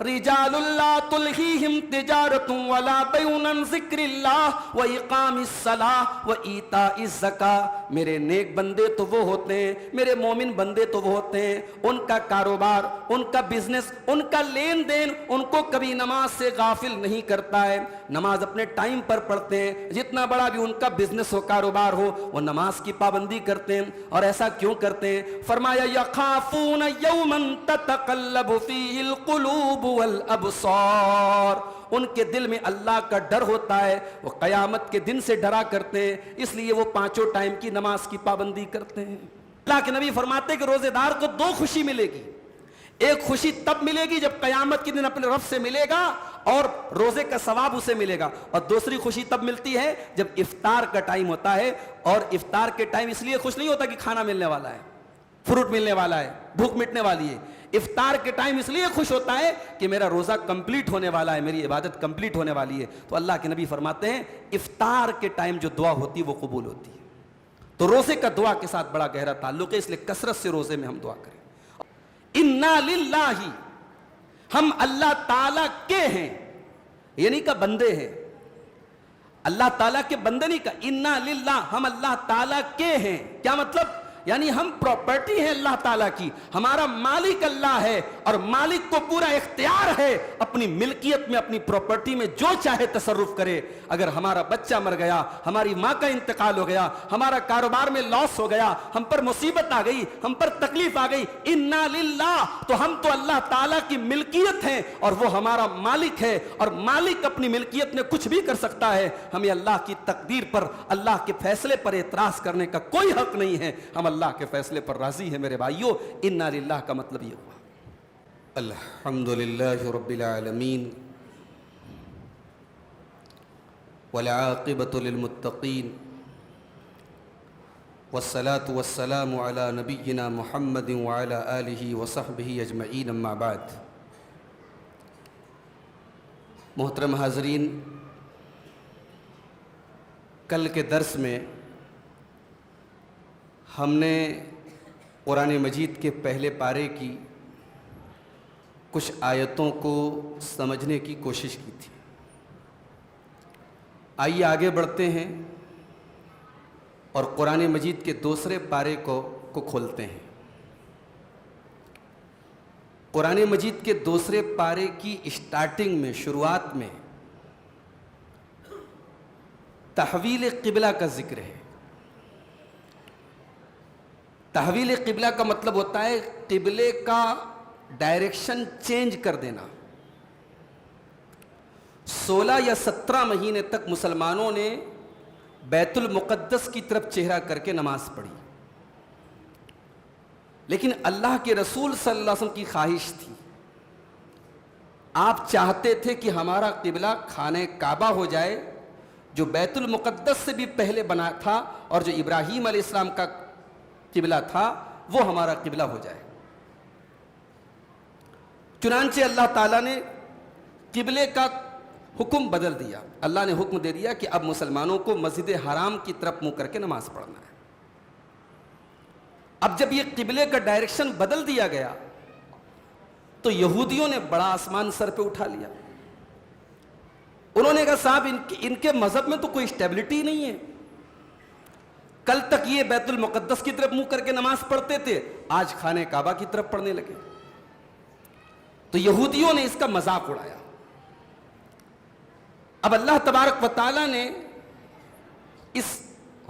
رجال لا تلہیہم تجارت ولا بیع عن ذکر اللہ واقام الصلاۃ وایتاء الزکاۃ. میرے نیک بندے تو وہ ہوتے ہیں, میرے مومن بندے تو وہ ہوتے ہیں, ان کا کاروبار, ان کا بزنس, ان کا لین دین ان کو کبھی نماز سے غافل نہیں کرتا ہے. نماز اپنے ٹائم پر پڑھتے ہیں, جتنا بڑا بھی ان کا بزنس ہو, کاروبار ہو, وہ نماز کی پابندی کرتے ہیں. اور ایسا کیوں کرتے ہیں؟ فرمایا یخافون یوما تتقلب فیہ القلوب والابصار. ان کے دل میں اللہ کا ڈر ہوتا ہے, وہ قیامت کے دن سے ڈرا کرتے ہیں, اس لیے وہ پانچوں ٹائم کی نماز کی پابندی کرتے ہیں. اللہ کے نبی فرماتے ہیں کہ روزے دار کو دو خوشی ملے گی. ایک خوشی تب ملے گی جب قیامت کے دن اپنے رب سے ملے گا اور روزے کا ثواب اسے ملے گا, اور دوسری خوشی تب ملتی ہے جب افطار کا ٹائم ہوتا ہے. اور افطار کے ٹائم اس لیے خوش نہیں ہوتا کہ کھانا ملنے والا ہے, فروٹ ملنے والا ہے, بھوک مٹنے والی ہے. افطار کے ٹائم اس لیے خوش ہوتا ہے کہ میرا روزہ کمپلیٹ ہونے والا ہے, میری عبادت کمپلیٹ ہونے والی ہے. تو اللہ کے نبی فرماتے ہیں افطار کے ٹائم جو دعا ہوتی ہے وہ قبول ہوتی ہے. تو روزے کا دعا کے ساتھ بڑا گہرا تعلق ہے, اس لیے کثرت سے روزے میں ہم دعا کریں. انا للہ, ہم اللہ تعالیٰ کے ہیں, یعنی کہ بندے ہیں. اللہ تعالیٰ کے بندے نہیں کہا, انا للہ, ہم اللہ تعالیٰ کے ہیں. کیا مطلب؟ یعنی ہم پراپرٹی ہیں اللہ تعالیٰ کی, ہمارا مالک اللہ ہے, اور مالک کو پورا اختیار ہے اپنی ملکیت میں, اپنی پراپرٹی میں جو چاہے تصرف کرے. اگر ہمارا بچہ مر گیا, ہماری ماں کا انتقال ہو گیا, ہمارا کاروبار میں لاس ہو گیا, ہم پر مصیبت آ گئی, ہم پر تکلیف آ گئی, انا للہ, تو ہم تو اللہ تعالیٰ کی ملکیت ہیں اور وہ ہمارا مالک ہے, اور مالک اپنی ملکیت میں کچھ بھی کر سکتا ہے. ہمیں اللہ کی تقدیر پر, اللہ کے فیصلے پر اعتراض کرنے کا کوئی حق نہیں ہے. ہم اللہ کے فیصلے پر راضی ہیں میرے بھائیوں. انا للہ کا مطلب یہ ہوا. الحمدللہ رب العالمین والعاقبۃ للمتقین والصلاة والسلام علی نبینا محمد وعلی آلہ وصحبہ اجمعین, اما بعد. محترم حاضرین, کل کے درس میں ہم نے قرآن مجید کے پہلے پارے کی کچھ آیتوں کو سمجھنے کی کوشش کی تھی. آئیے آگے بڑھتے ہیں اور قرآن مجید کے دوسرے پارے کو کھولتے ہیں. قرآن مجید کے دوسرے پارے کی اسٹارٹنگ میں, شروعات میں تحویل قبلہ کا ذکر ہے. تحویل قبلہ کا مطلب ہوتا ہے قبلے کا ڈائریکشن چینج کر دینا. 16 یا 17 مہینے تک مسلمانوں نے بیت المقدس کی طرف چہرہ کر کے نماز پڑھی, لیکن اللہ کے رسول صلی اللہ علیہ وسلم کی خواہش تھی, آپ چاہتے تھے کہ ہمارا قبلہ خانہ کعبہ ہو جائے, جو بیت المقدس سے بھی پہلے بنا تھا اور جو ابراہیم علیہ السلام کا قبلہ تھا وہ ہمارا قبلہ ہو جائے. چنانچہ اللہ تعالیٰ نے قبلے کا حکم بدل دیا. اللہ نے حکم دے دیا کہ اب مسلمانوں کو مسجد حرام کی طرف منہ کر کے نماز پڑھنا ہے. اب جب یہ قبلے کا ڈائریکشن بدل دیا گیا تو یہودیوں نے بڑا آسمان سر پہ اٹھا لیا. انہوں نے کہا صاحب ان کے مذہب میں تو کوئی اسٹیبلٹی نہیں ہے. کل تک یہ بیت المقدس کی طرف منہ کر کے نماز پڑھتے تھے, آج خانہ کعبہ کی طرف پڑھنے لگے. تو یہودیوں نے اس کا مذاق اڑایا. اب اللہ تبارک و تعالیٰ نے اس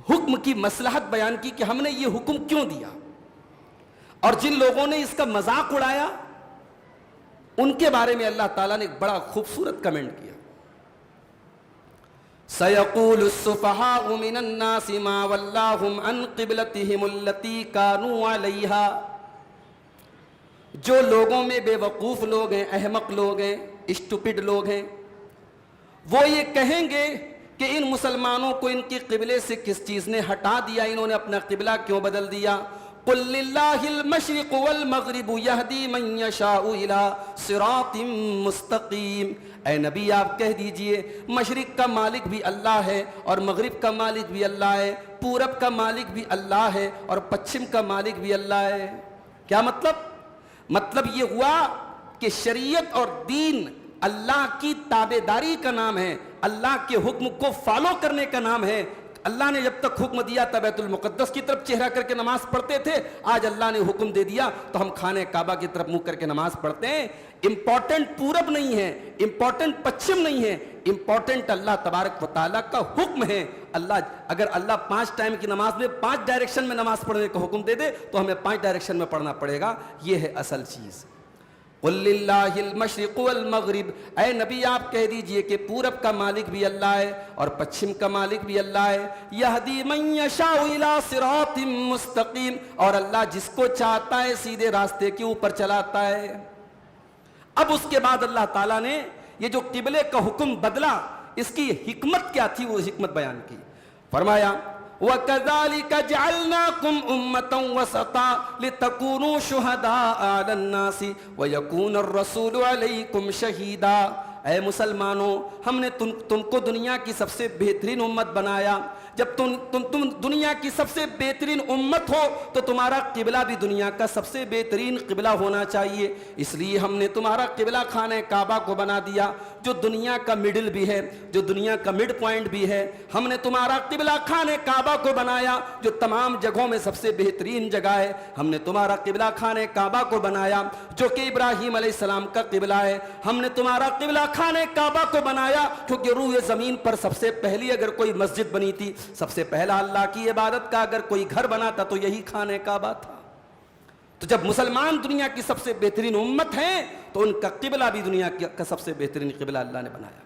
حکم کی مصلحت بیان کی کہ ہم نے یہ حکم کیوں دیا, اور جن لوگوں نے اس کا مذاق اڑایا ان کے بارے میں اللہ تعالیٰ نے ایک بڑا خوبصورت کمنٹ کیا. سَيَقُولُ السُّفَهَاءُ مِنَ النَّاسِ مَا وَلَّاهُمْ عَنْ قِبْلَتِهِمُ الَّتِي كَانُوا عَلَيْهَا, جو لوگوں میں بے وقوف لوگ ہیں, احمق لوگ ہیں, اسٹوپڈ لوگ ہیں, وہ یہ کہیں گے کہ ان مسلمانوں کو ان کی قبلے سے کس چیز نے ہٹا دیا, انہوں نے اپنا قبلہ کیوں بدل دیا. قُلْ لِلَّهِ الْمَشْرِقُ وَالْمَغْرِبُ يَهْدِي مَنْ يَشَاءُ إِلَىٰ صِرَاطٍ مُسْتَقِيمٍ. اے نبی آپ کہہ دیجئے مشرق کا مالک بھی اللہ ہے اور مغرب کا مالک بھی اللہ ہے, پورب کا مالک بھی اللہ ہے اور پچھم کا مالک بھی اللہ ہے. کیا مطلب؟ مطلب یہ ہوا کہ شریعت اور دین اللہ کی تابعداری کا نام ہے، اللہ کے حکم کو فالو کرنے کا نام ہے۔ اللہ نے جب تک حکم دیا تھا بیت المقدس کی طرف چہرہ کر کے نماز پڑھتے تھے، آج اللہ نے حکم دے دیا تو ہم خانہ کعبہ کی طرف منہ کر کے نماز پڑھتے ہیں۔ امپورٹنٹ پورب نہیں ہے، امپورٹنٹ پچھم نہیں ہے، امپورٹنٹ اللہ تبارک و تعالیٰ کا حکم ہے۔ اگر اللہ 5 ٹائم کی نماز میں 5 ڈائریکشن میں نماز پڑھنے کا حکم دے دے تو ہمیں 5 ڈائریکشن میں پڑھنا پڑے گا، یہ ہے اصل چیز۔ قُلْ لِلَّهِ الْمَشْرِقُ وَالْمَغْرِبُ، اے نبی آپ کہہ دیجئے کہ پورب کا مالک بھی اللہ ہے اور پچھم کا مالک بھی اللہ ہے۔ يَهْدِي مَن يَشَاءُ إِلَىٰ صِرَاطٍ مُسْتَقِيمٍ، اور اللہ جس کو چاہتا ہے سیدھے راستے کے اوپر چلاتا ہے۔ اب اس کے بعد اللہ تعالیٰ نے یہ جو قبلے کا حکم بدلا، اس کی حکمت کیا تھی وہ حکمت بیان کی۔ فرمایا وَكَذَلِكَ جَعَلْنَاكُمْ أُمَّةً وَسَطًا لِتَكُونُوا شُهَدَاءَ عَلَى النَّاسِ وَيَكُونَ الرَّسُولُ عَلَيْكُمْ شَهِيدًا، اے مسلمانوں ہم نے تم کو دنیا کی سب سے بہترین امت بنایا۔ جب تم دنیا کی سب سے بہترین امت ہو تو تمہارا قبلہ بھی دنیا کا سب سے بہترین قبلہ ہونا چاہیے، اس لیے ہم نے تمہارا قبلہ خانہ کعبہ کو بنا دیا جو دنیا کا مڈل بھی ہے، جو دنیا کا مڈ پوائنٹ بھی ہے۔ ہم نے تمہارا قبلہ خانہ کعبہ کو بنایا جو تمام جگہوں میں سب سے بہترین جگہ ہے۔ ہم نے تمہارا قبلہ خانہ کعبہ کو بنایا جو کہ ابراہیم علیہ السلام کا قبلہ ہے۔ ہم نے تمہارا قبلہ خانہ کعبہ کو بنایا کیونکہ روح زمین پر سب سے پہلی اگر کوئی مسجد بنی تھی، سب سے پہلا اللہ کی عبادت کا اگر کوئی گھر بنا تھا تو یہی خانہ کعبہ تھا۔ تو جب مسلمان دنیا کی سب سے بہترین امت ہیں تو ان کا قبلہ بھی دنیا کا سب سے بہترین قبلہ اللہ نے بنایا۔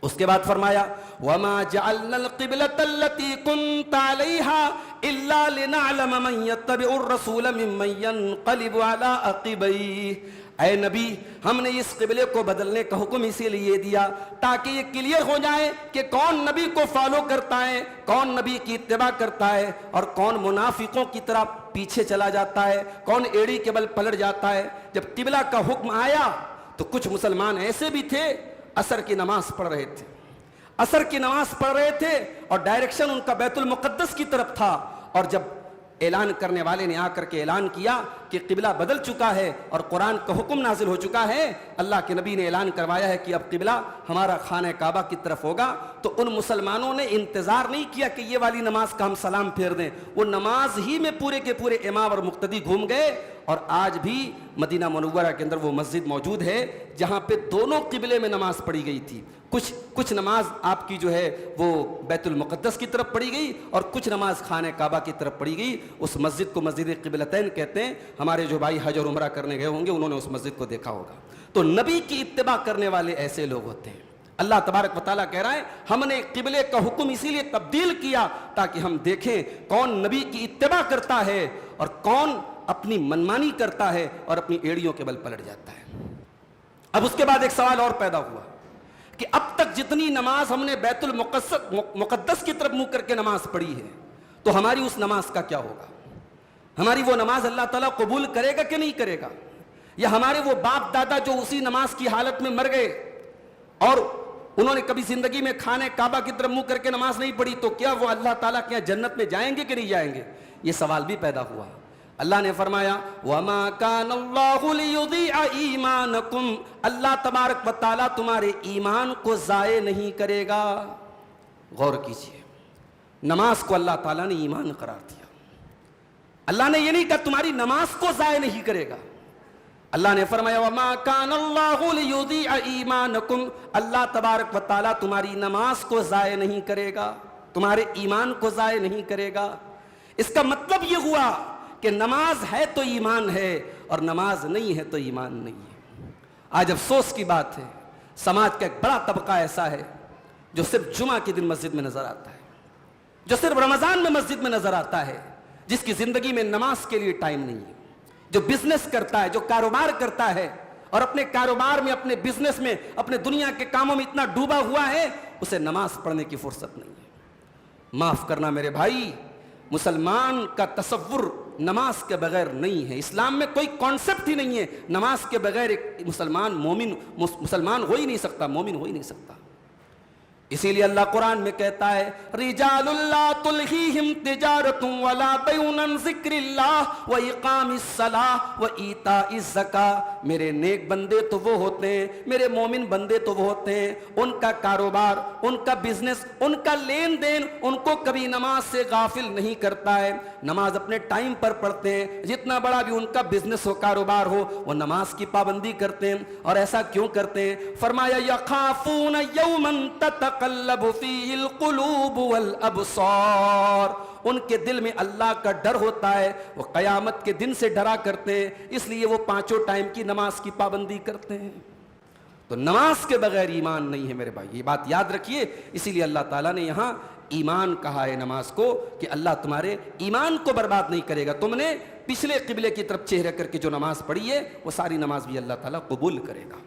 اس کے بعد فرمایا وَمَا جَعَلْنَا الْقِبْلَةَ الَّتِي كُنْتَ عَلَيْهَا إِلَّا لِنَعْلَمَ مَنْ يَتَّبِعُ الرَّسُولَ مِمَّنْ يَنْقَلِبُ عَلَىٰ عَقِبَيْهِ، اے نبی ہم نے اس قبلے کو بدلنے کا حکم اسی لیے دیا تاکہ یہ کلیئر ہو جائے کہ کون نبی کو فالو کرتا ہے، کون نبی کی اتباع کرتا ہے اور کون منافقوں کی طرح پیچھے چلا جاتا ہے، کون ایڑی کے بل پلٹ جاتا ہے۔ جب قبلہ کا حکم آیا تو کچھ مسلمان ایسے بھی تھے عصر کی نماز پڑھ رہے تھے، عصر کی نماز پڑھ رہے تھے اور ڈائریکشن ان کا بیت المقدس کی طرف تھا، اور جب اعلان کرنے والے نے آ کر کے اعلان کیا کہ قبلہ بدل چکا ہے اور قرآن کا حکم نازل ہو چکا ہے، اللہ کے نبی نے اعلان کروایا ہے کہ اب قبلہ ہمارا خانہ کعبہ کی طرف ہوگا، تو ان مسلمانوں نے انتظار نہیں کیا کہ یہ والی نماز کا ہم سلام پھیر دیں، وہ نماز ہی میں پورے کے پورے امام اور مقتدی گھوم گئے۔ اور آج بھی مدینہ منورہ کے اندر وہ مسجد موجود ہے جہاں پہ دونوں قبلے میں نماز پڑھی گئی تھی، کچھ نماز آپ کی جو ہے وہ بیت المقدس کی طرف پڑھی گئی اور کچھ نماز خانہ کعبہ کی طرف پڑھی گئی۔ اس مسجد کو مسجد قبلتین کہتے ہیں۔ ہمارے جو بھائی حج اور عمرہ کرنے گئے ہوں گے انہوں نے اس مسجد کو دیکھا ہوگا۔ تو نبی کی اتباع کرنے والے ایسے لوگ ہوتے ہیں۔ اللہ تبارک و تعالیٰ کہہ رہا ہے ہم نے قبلے کا حکم اسی لیے تبدیل کیا تاکہ ہم دیکھیں کون نبی کی اتباع کرتا ہے اور کون اپنی منمانی کرتا ہے اور اپنی ایڑیوں کے بل پلٹ جاتا ہے۔ اب اس کے بعد ایک سوال اور پیدا ہوا کہ اب تک جتنی نماز ہم نے بیت المقدس کی طرف منہ کر کے نماز پڑھی ہے تو ہماری اس نماز کا کیا ہوگا؟ ہماری وہ نماز اللہ تعالیٰ قبول کرے گا کہ نہیں کرے گا؟ یا ہمارے وہ باپ دادا جو اسی نماز کی حالت میں مر گئے اور انہوں نے کبھی زندگی میں خانہ کعبہ کی طرف منہ کر کے نماز نہیں پڑھی تو کیا وہ اللہ تعالیٰ کے جنت میں جائیں گے کہ نہیں جائیں گے؟ یہ سوال بھی پیدا ہوا۔ اللہ نے فرمایا وَمَا كَانَ اللَّهُ لِيُضِيعَ إِيمَانَكُمْ، اللہ تبارک و تعالیٰ تمہارے ایمان کو ضائع نہیں کرے گا۔ غور کیجئے، نماز کو اللہ تعالیٰ نے ایمان قرار دیا۔ اللہ نے یہ نہیں کہا تمہاری نماز کو ضائع نہیں کرے گا، اللہ نے فرمایا وَمَا كَانَ اللَّهُ لِيُضِيعَ إِيمَانَكُمْ، اللہ تبارک و تعالیٰ تمہاری نماز کو ضائع نہیں کرے گا، تمہارے ایمان کو ضائع نہیں کرے گا۔ اس کا مطلب یہ ہوا کہ نماز ہے تو ایمان ہے اور نماز نہیں ہے تو ایمان نہیں ہے۔ آج افسوس کی بات ہے سماج کا ایک بڑا طبقہ ایسا ہے جو صرف جمعہ کے دن مسجد میں نظر آتا ہے، جو صرف رمضان میں مسجد میں نظر آتا ہے، جس کی زندگی میں نماز کے لیے ٹائم نہیں ہے، جو بزنس کرتا ہے، جو کاروبار کرتا ہے اور اپنے کاروبار میں، اپنے بزنس میں، اپنے دنیا کے کاموں میں اتنا ڈوبا ہوا ہے اسے نماز پڑھنے کی فرصت نہیں ہے۔ معاف کرنا میرے بھائی، مسلمان کا تصور نماز کے بغیر نہیں ہے۔ اسلام میں کوئی کانسیپٹ ہی نہیں ہے نماز کے بغیر ایک مسلمان ہو ہی نہیں سکتا، مومن ہو ہی نہیں سکتا۔ اسی لیے اللہ قرآن میں کہتا ہے رجال لا تلہیہم تجارت ولا بیع عن ذکر اللہ واقام الصلاۃ وایتاء الزکاۃ، میرے نیک بندے تو وہ ہوتے ہیں, میرے مومن بندے تو وہ ہوتے ہیں, ان کا کاروبار, ان کا بزنس, ان کا لین دین ان کو کبھی نماز سے غافل نہیں کرتا ہے. نماز اپنے ٹائم پر پڑھتے ہیں, جتنا بڑا بھی ان کا بزنس ہو, کاروبار ہو, وہ نماز کی پابندی کرتے ہیں. اور ایسا کیوں کرتے ہیں؟ فرمایا یخافون یوما تتقلب فیہ القلوب والابصار, ان کے دل میں اللہ کا ڈر ہوتا ہے, وہ قیامت کے دن سے ڈرا کرتے ہیں, اس لیے وہ پانچوں ٹائم کی نماز کی پابندی کرتے ہیں. تو نماز کے بغیر ایمان نہیں ہے میرے بھائی, یہ بات یاد رکھیے. اسی لیے اللہ تعالیٰ نے یہاں ایمان کہا ہے نماز کو, کہ اللہ تمہارے ایمان کو برباد نہیں کرے گا. تم نے پچھلے قبلے کی طرف چہرہ کر کے جو نماز پڑھی ہے وہ ساری نماز بھی اللہ تعالیٰ قبول کرے گا.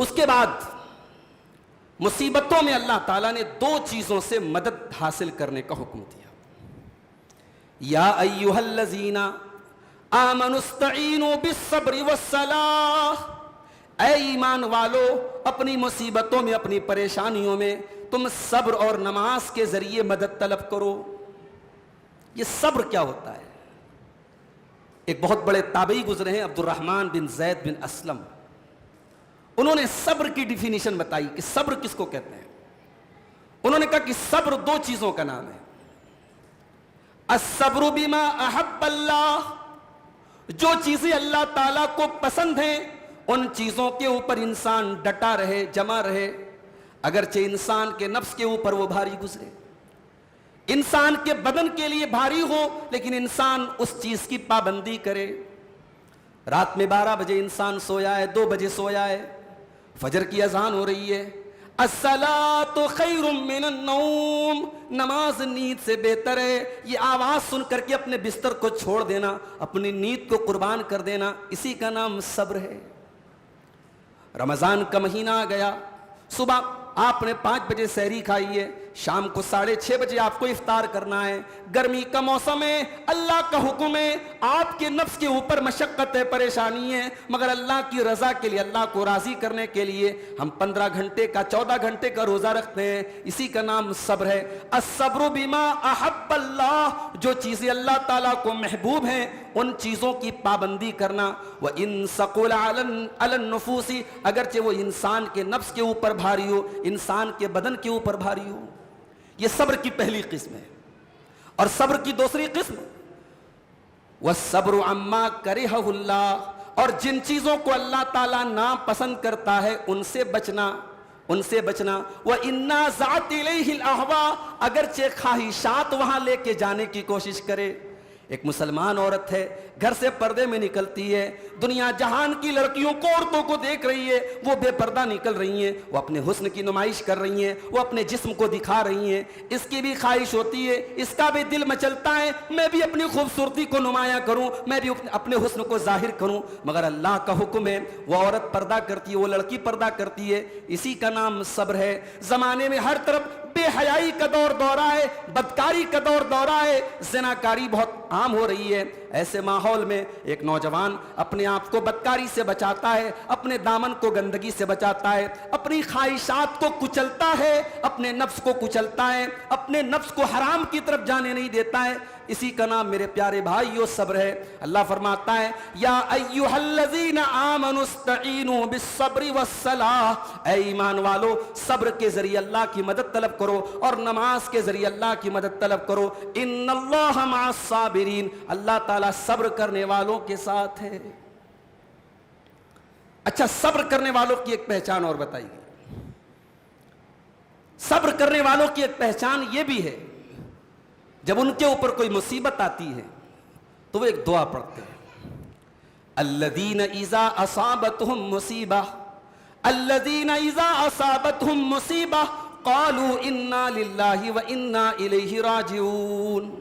اس کے بعد مصیبتوں میں اللہ تعالیٰ نے دو چیزوں سے مدد حاصل کرنے کا حکم دیا. یا ایھا الذین آمنوا استعینوا بالصبر والصلاۃ, اے ایمان والو اپنی مصیبتوں میں, اپنی پریشانیوں میں تم صبر اور نماز کے ذریعے مدد طلب کرو. یہ صبر کیا ہوتا ہے؟ ایک بہت بڑے تابعی گزرے ہیں, عبد الرحمن بن زید بن اسلم, انہوں نے صبر کی ڈیفینیشن بتائی کہ صبر کس کو کہتے ہیں. انہوں نے کہا کہ صبر دو چیزوں کا نام ہے. الصبر بما احب اللہ, جو چیزیں اللہ تعالیٰ کو پسند ہیں ان چیزوں کے اوپر انسان ڈٹا رہے, جمع رہے, اگرچہ انسان کے نفس کے اوپر وہ بھاری گزرے, انسان کے بدن کے لیے بھاری ہو, لیکن انسان اس چیز کی پابندی کرے. رات میں 12 بجے انسان سویا ہے, 2 بجے سویا ہے, فجر کی اذان ہو رہی ہے, الصلاۃ خیر من النوم, نماز نیند سے بہتر ہے. یہ آواز سن کر کے اپنے بستر کو چھوڑ دینا, اپنی نیند کو قربان کر دینا, اسی کا نام صبر ہے. رمضان کا مہینہ آ گیا, صبح آپ نے 5 بجے سحری کھائی ہے, شام کو 6:30 بجے آپ کو افطار کرنا ہے. گرمی کا موسم ہے, اللہ کا حکم ہے, آپ کے نفس کے اوپر مشقت ہے, پریشانی ہے, مگر اللہ کی رضا کے لیے, اللہ کو راضی کرنے کے لیے ہم 15 گھنٹے کا 14 گھنٹے کا روزہ رکھتے ہیں. اسی کا نام صبر ہے. الصبر بما احب اللہ, جو چیزیں اللہ تعالیٰ کو محبوب ہیں ان چیزوں کی پابندی کرنا. وَإِن ثَقُلَ عَلَى النُّفُوسِ, اگرچہ وہ انسان کے نفس کے اوپر بھاری ہو, انسان کے بدن کے اوپر بھاری ہو. یہ صبر کی پہلی قسم ہے. اور صبر کی دوسری قسم وَالصَّبْرُ عَمَّا كَرِهَهُ اللَّهُ, اور جن چیزوں کو اللہ تعالیٰ ناپسند کرتا ہے ان سے بچنا, ان سے بچنا. وَإِنَّازَعَتْ إِلَيْهِ الْأَهْوَاءُ, اگرچہ خواہشات وہاں لے کے جانے کی کوشش کرے. ایک مسلمان عورت ہے, گھر سے پردے میں نکلتی ہے, دنیا جہان کی لڑکیوں کو, عورتوں کو دیکھ رہی ہے, وہ بے پردہ نکل رہی ہیں, وہ اپنے حسن کی نمائش کر رہی ہیں, وہ اپنے جسم کو دکھا رہی ہیں. اس کی بھی خواہش ہوتی ہے, اس کا بھی دل مچلتا ہے, میں بھی اپنی خوبصورتی کو نمایاں کروں, میں بھی اپنے حسن کو ظاہر کروں. مگر اللہ کا حکم ہے, وہ عورت پردہ کرتی ہے, وہ لڑکی پردہ کرتی ہے. اسی کا نام صبر ہے. زمانے میں ہر طرف بے حیائی کا دور ہے, بدکاری کا دور ہے, زناکاری بہت عام ہو رہی ہے. ایسے ماحول میں ایک نوجوان اپنے آپ کو بدکاری سے بچاتا ہے, اپنے دامن کو گندگی سے بچاتا ہے, اپنی خواہشات کو کچلتا ہے, اپنے نفس کو کچلتا ہے, اپنے نفس کو حرام کی طرف جانے نہیں دیتا ہے. اسی کا نام میرے پیارے بھائیو صبر ہے. اللہ فرماتا ہے یا ایھا الذین آمنوا استعینوا بالصبر والصلاۃ, اے ایمان والو صبر کے ذریعے اللہ کی مدد طلب کرو اور نماز کے ذریعے اللہ کی مدد طلب کرو. ان اللہ مع الصابرین, اللہ تعالیٰ صبر کرنے والوں کے ساتھ ہے. اچھا, صبر کرنے والوں کی ایک پہچان اور بتائیے. صبر کرنے والوں کی ایک پہچان یہ بھی ہے, جب ان کے اوپر کوئی مصیبت آتی ہے تو وہ ایک دعا پڑھتے ہیں, الذین اذا اصابتہم مصیبہ, الذین اذا اصابتہم مصیبہ قالوا انا للہ و انا الیہ راجعون.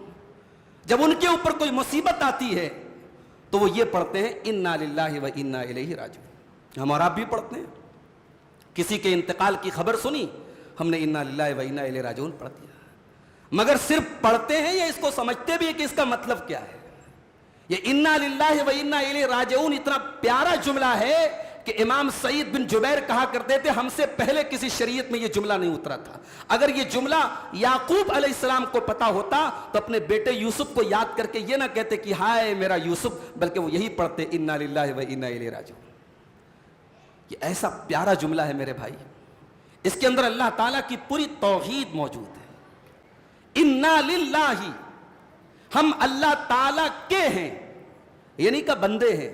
جب ان کے اوپر کوئی مصیبت آتی ہے تو وہ یہ پڑھتے ہیں انا للہ و انا الیہ راجعون. ہم اور آپ بھی پڑھتے ہیں, کسی کے انتقال کی خبر سنی, ہم نے انا للہ و انا الیہ راجعون پڑھ دیا. مگر صرف پڑھتے ہیں یا اس کو سمجھتے بھی ہیں کہ اس کا مطلب کیا ہے؟ یہ انا للہ و انا الیہ راجعون اتنا پیارا جملہ ہے کہ امام سعید بن جبیر کہا کرتے تھے ہم سے پہلے کسی شریعت میں یہ جملہ نہیں اترا تھا. اگر یہ جملہ یعقوب علیہ السلام کو پتا ہوتا تو اپنے بیٹے یوسف کو یاد کر کے یہ نہ کہتے کہ ہائے میرا یوسف, بلکہ وہ یہی پڑھتے انا للہ و انا الیہ راجعون. یہ ایسا پیارا جملہ ہے میرے بھائی, اس کے اندر اللہ تعالیٰ کی پوری توحید موجود ہے. انا للہ, ہم اللہ تعالیٰ کے ہیں, یہ نہیں کہ بندے ہیں,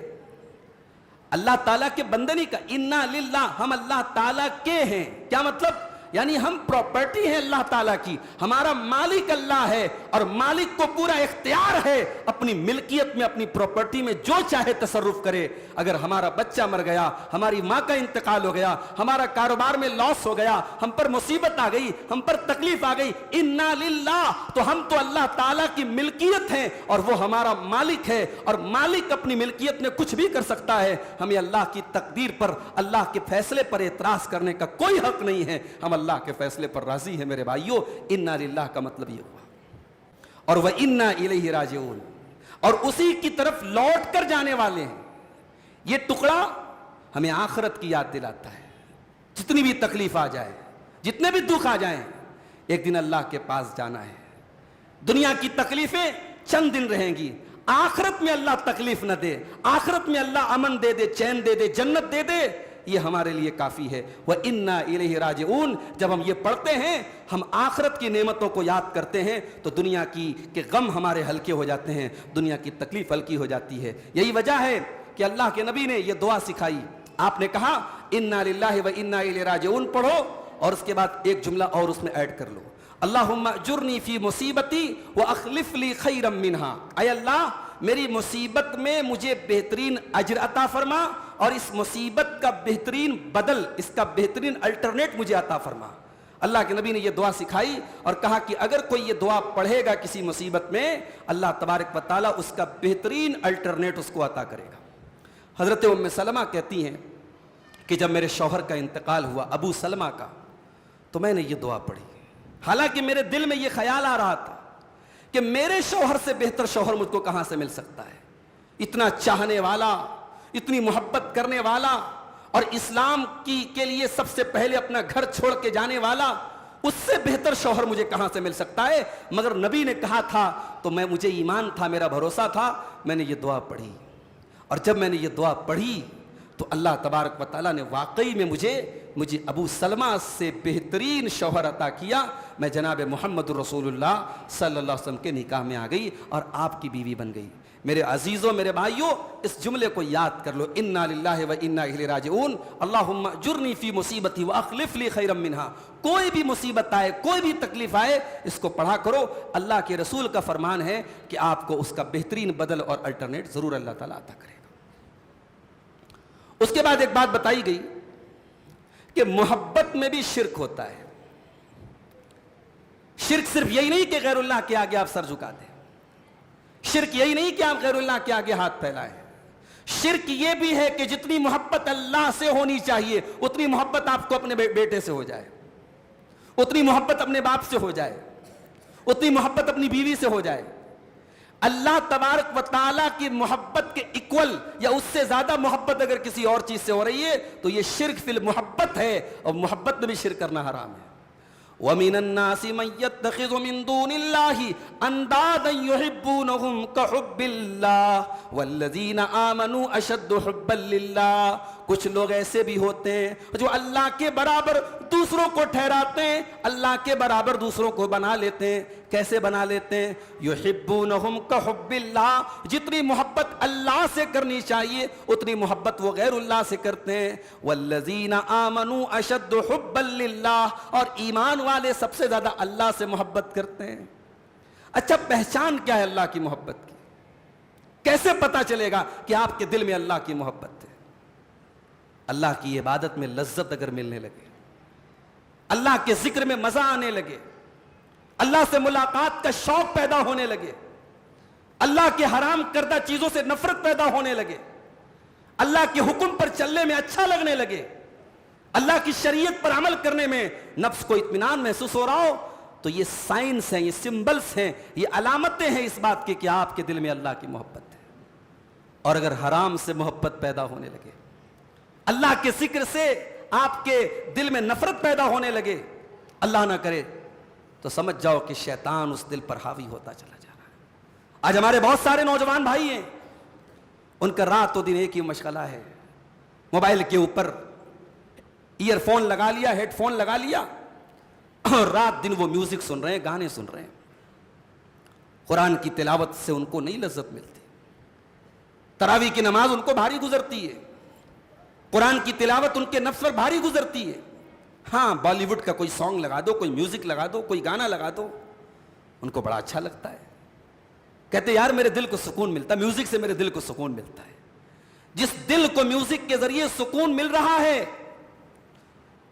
اللہ تعالیٰ کے بندے نہیں کہا, انا للہ, ہم اللہ تعالیٰ کے ہیں. کیا مطلب؟ یعنی ہم پراپرٹی ہیں اللہ تعالیٰ کی, ہمارا مالک اللہ ہے, اور مالک کو پورا اختیار ہے اپنی ملکیت میں, اپنی پراپرٹی میں جو چاہے تصرف کرے. اگر ہمارا بچہ مر گیا, ہماری ماں کا انتقال ہو گیا, ہمارا کاروبار میں لاس ہو گیا, ہم پر مصیبت آ گئی, ہم پر تکلیف آ گئی, انا للہ, تو ہم تو اللہ تعالیٰ کی ملکیت ہیں اور وہ ہمارا مالک ہے, اور مالک اپنی ملکیت میں کچھ بھی کر سکتا ہے. ہمیں اللہ کی تقدیر پر, اللہ کے فیصلے پر اعتراض کرنے کا کوئی حق نہیں ہے. ہم اللہ کے فیصلے پر راضی ہیں میرے بھائیوں. انا للہ کا مطلب یہ ہوا, اور وہ انا الیہ راجعون, اور اسی کی طرف لوٹ کر جانے والے ہیں. یہ ٹکڑا ہمیں آخرت کی یاد دلاتا ہے. جتنی بھی تکلیف آ جائے, جتنے بھی دکھ آ جائیں, ایک دن اللہ کے پاس جانا ہے. دنیا کی تکلیفیں چند دن رہیں گی, آخرت میں اللہ تکلیف نہ دے, آخرت میں اللہ امن دے دے, چین دے دے, جنت دے دے, یہ ہمارے لیے کافی ہے. وَإِنَّا إِلَيْهِ رَاجِعُونَ, جب ہم یہ پڑھتے ہیں, ہم آخرت کی نعمتوں کو یاد کرتے ہیں, تو دنیا کی کہ غم ہمارے ہلکے ہو جاتے ہیں, دنیا کی تکلیف ہلکی ہو جاتی ہے. یہی وجہ ہے کہ اللہ کے نبی نے یہ دعا سکھائی. آپ نے کہا اِنَّا لِلَّهِ وَإِنَّا إِلَيْهِ رَاجِعُونَ پڑھو, اور اس کے بعد ایک جملہ اور اس میں ایڈ کر لو, اللہم اجرنی فی مصیبتی واخلف لی خیرا منہا. اے اللہ, میری مصیبت میں مجھے بہترین اجر عطا فرما, اور اس مصیبت کا بہترین بدل, اس کا بہترین الٹرنیٹ مجھے عطا فرما. اللہ کے نبی نے یہ دعا سکھائی اور کہا کہ اگر کوئی یہ دعا پڑھے گا کسی مصیبت میں, اللہ تبارک و تعالیٰ اس کا بہترین الٹرنیٹ اس کو عطا کرے گا. حضرت ام سلمہ کہتی ہیں کہ جب میرے شوہر کا انتقال ہوا, ابو سلمہ کا, تو میں نے یہ دعا پڑھی. حالانکہ میرے دل میں یہ خیال آ رہا تھا کہ میرے شوہر سے بہتر شوہر مجھ کو کہاں سے مل سکتا ہے, اتنا چاہنے والا, اتنی محبت کرنے والا, اور اسلام کے لیے سب سے پہلے اپنا گھر چھوڑ کے جانے والا, اس سے بہتر شوہر مجھے کہاں سے مل سکتا ہے. مگر نبی نے کہا تھا تو مجھے ایمان تھا, میرا بھروسہ تھا, میں نے یہ دعا پڑھی. اور جب میں نے یہ دعا پڑھی تو اللہ تبارک و تعالیٰ نے واقعی میں مجھے ابو سلمہ سے بہترین شوہر عطا کیا. میں جناب محمد رسول اللہ صلی اللہ علیہ وسلم کے نکاح میں آ گئی اور آپ کی بیوی بن گئی. میرے عزیزوں, میرے بھائیوں, اس جملے کو یاد کر لو, انا للہ و انا الیہ راجعون, اللہم اجرنی فی مصیبتی واخلف لی خیرا منہا. کوئی بھی مصیبت آئے, کوئی بھی تکلیف آئے, اس کو پڑھا کرو. اللہ کے رسول کا فرمان ہے کہ آپ کو اس کا بہترین بدل اور الٹرنیٹ ضرور اللہ تعالیٰ عطا کرے گا. اس کے بعد ایک بات بتائی گئی کہ محبت میں بھی شرک ہوتا ہے. شرک صرف یہی نہیں کہ غیر اللہ کے آگے آپ سر جھکا دیں, شرک یہی نہیں کہ آپ غیر اللہ کے آگے ہاتھ پھیلائیں. شرک یہ بھی ہے کہ جتنی محبت اللہ سے ہونی چاہیے اتنی محبت آپ کو اپنے بیٹے سے ہو جائے, اتنی محبت اپنے باپ سے ہو جائے, اتنی محبت اپنی بیوی سے ہو جائے. اللہ تبارک و تعالیٰ کی محبت کے ایکول یا اس سے زیادہ محبت اگر کسی اور چیز سے ہو رہی ہے تو یہ شرک فی المحبت ہے, اور محبت میں بھی شرک کرنا حرام ہے. وَمِنَ النَّاسِ مَن يَتَّخِذُ مِن دُونِ اللَّهِ أَندَادًا يُحِبُّونَهُمْ كَحُبِّ اللَّهِ وَالَّذِينَ آمَنُوا أَشَدُّ حُبًّا لِلَّهِ. کچھ لوگ ایسے بھی ہوتے ہیں جو اللہ کے برابر دوسروں کو ٹھہراتے ہیں, اللہ کے برابر دوسروں کو بنا لیتے ہیں. کیسے بنا لیتے ہیں؟ یحبونہم کحب اللہ, جتنی محبت اللہ سے کرنی چاہیے اتنی محبت وہ غیر اللہ سے کرتے ہیں. والذین آمنوا اشد حبا للہ, اور ایمان والے سب سے زیادہ اللہ سے محبت کرتے ہیں. اچھا, پہچان کیا ہے اللہ کی محبت کی؟ کیسے پتا چلے گا کہ آپ کے دل میں اللہ کی محبت ہے؟ اللہ کی عبادت میں لذت اگر ملنے لگے, اللہ کے ذکر میں مزہ آنے لگے, اللہ سے ملاقات کا شوق پیدا ہونے لگے, اللہ کے حرام کردہ چیزوں سے نفرت پیدا ہونے لگے, اللہ کے حکم پر چلنے میں اچھا لگنے لگے, اللہ کی شریعت پر عمل کرنے میں نفس کو اطمینان محسوس ہو رہا ہو, تو یہ سائنس ہیں, یہ سمبلز ہیں, یہ علامتیں ہیں اس بات کی کہ آپ کے دل میں اللہ کی محبت ہے. اور اگر حرام سے محبت پیدا ہونے لگے, اللہ کے ذکر سے آپ کے دل میں نفرت پیدا ہونے لگے، اللہ نہ کرے، تو سمجھ جاؤ کہ شیطان اس دل پر حاوی ہوتا چلا جا رہا ہے۔ آج ہمارے بہت سارے نوجوان بھائی ہیں، ان کا رات و دن ایک ہی مشغلہ ہے، موبائل کے اوپر ایئر فون لگا لیا، ہیڈ فون لگا لیا، اور رات دن وہ میوزک سن رہے ہیں، گانے سن رہے ہیں۔ قرآن کی تلاوت سے ان کو نہیں لذت ملتی، تراویح کی نماز ان کو بھاری گزرتی ہے، قرآن کی تلاوت ان کے نفس پر بھاری گزرتی ہے۔ ہاں، بالی ووڈ کا کوئی سانگ لگا دو، کوئی میوزک لگا دو، کوئی گانا لگا دو، ان کو بڑا اچھا لگتا ہے، کہتے یار میرے دل کو سکون ملتا ہے، میوزک سے میرے دل کو سکون ملتا ہے۔ جس دل کو میوزک کے ذریعے سکون مل رہا ہے،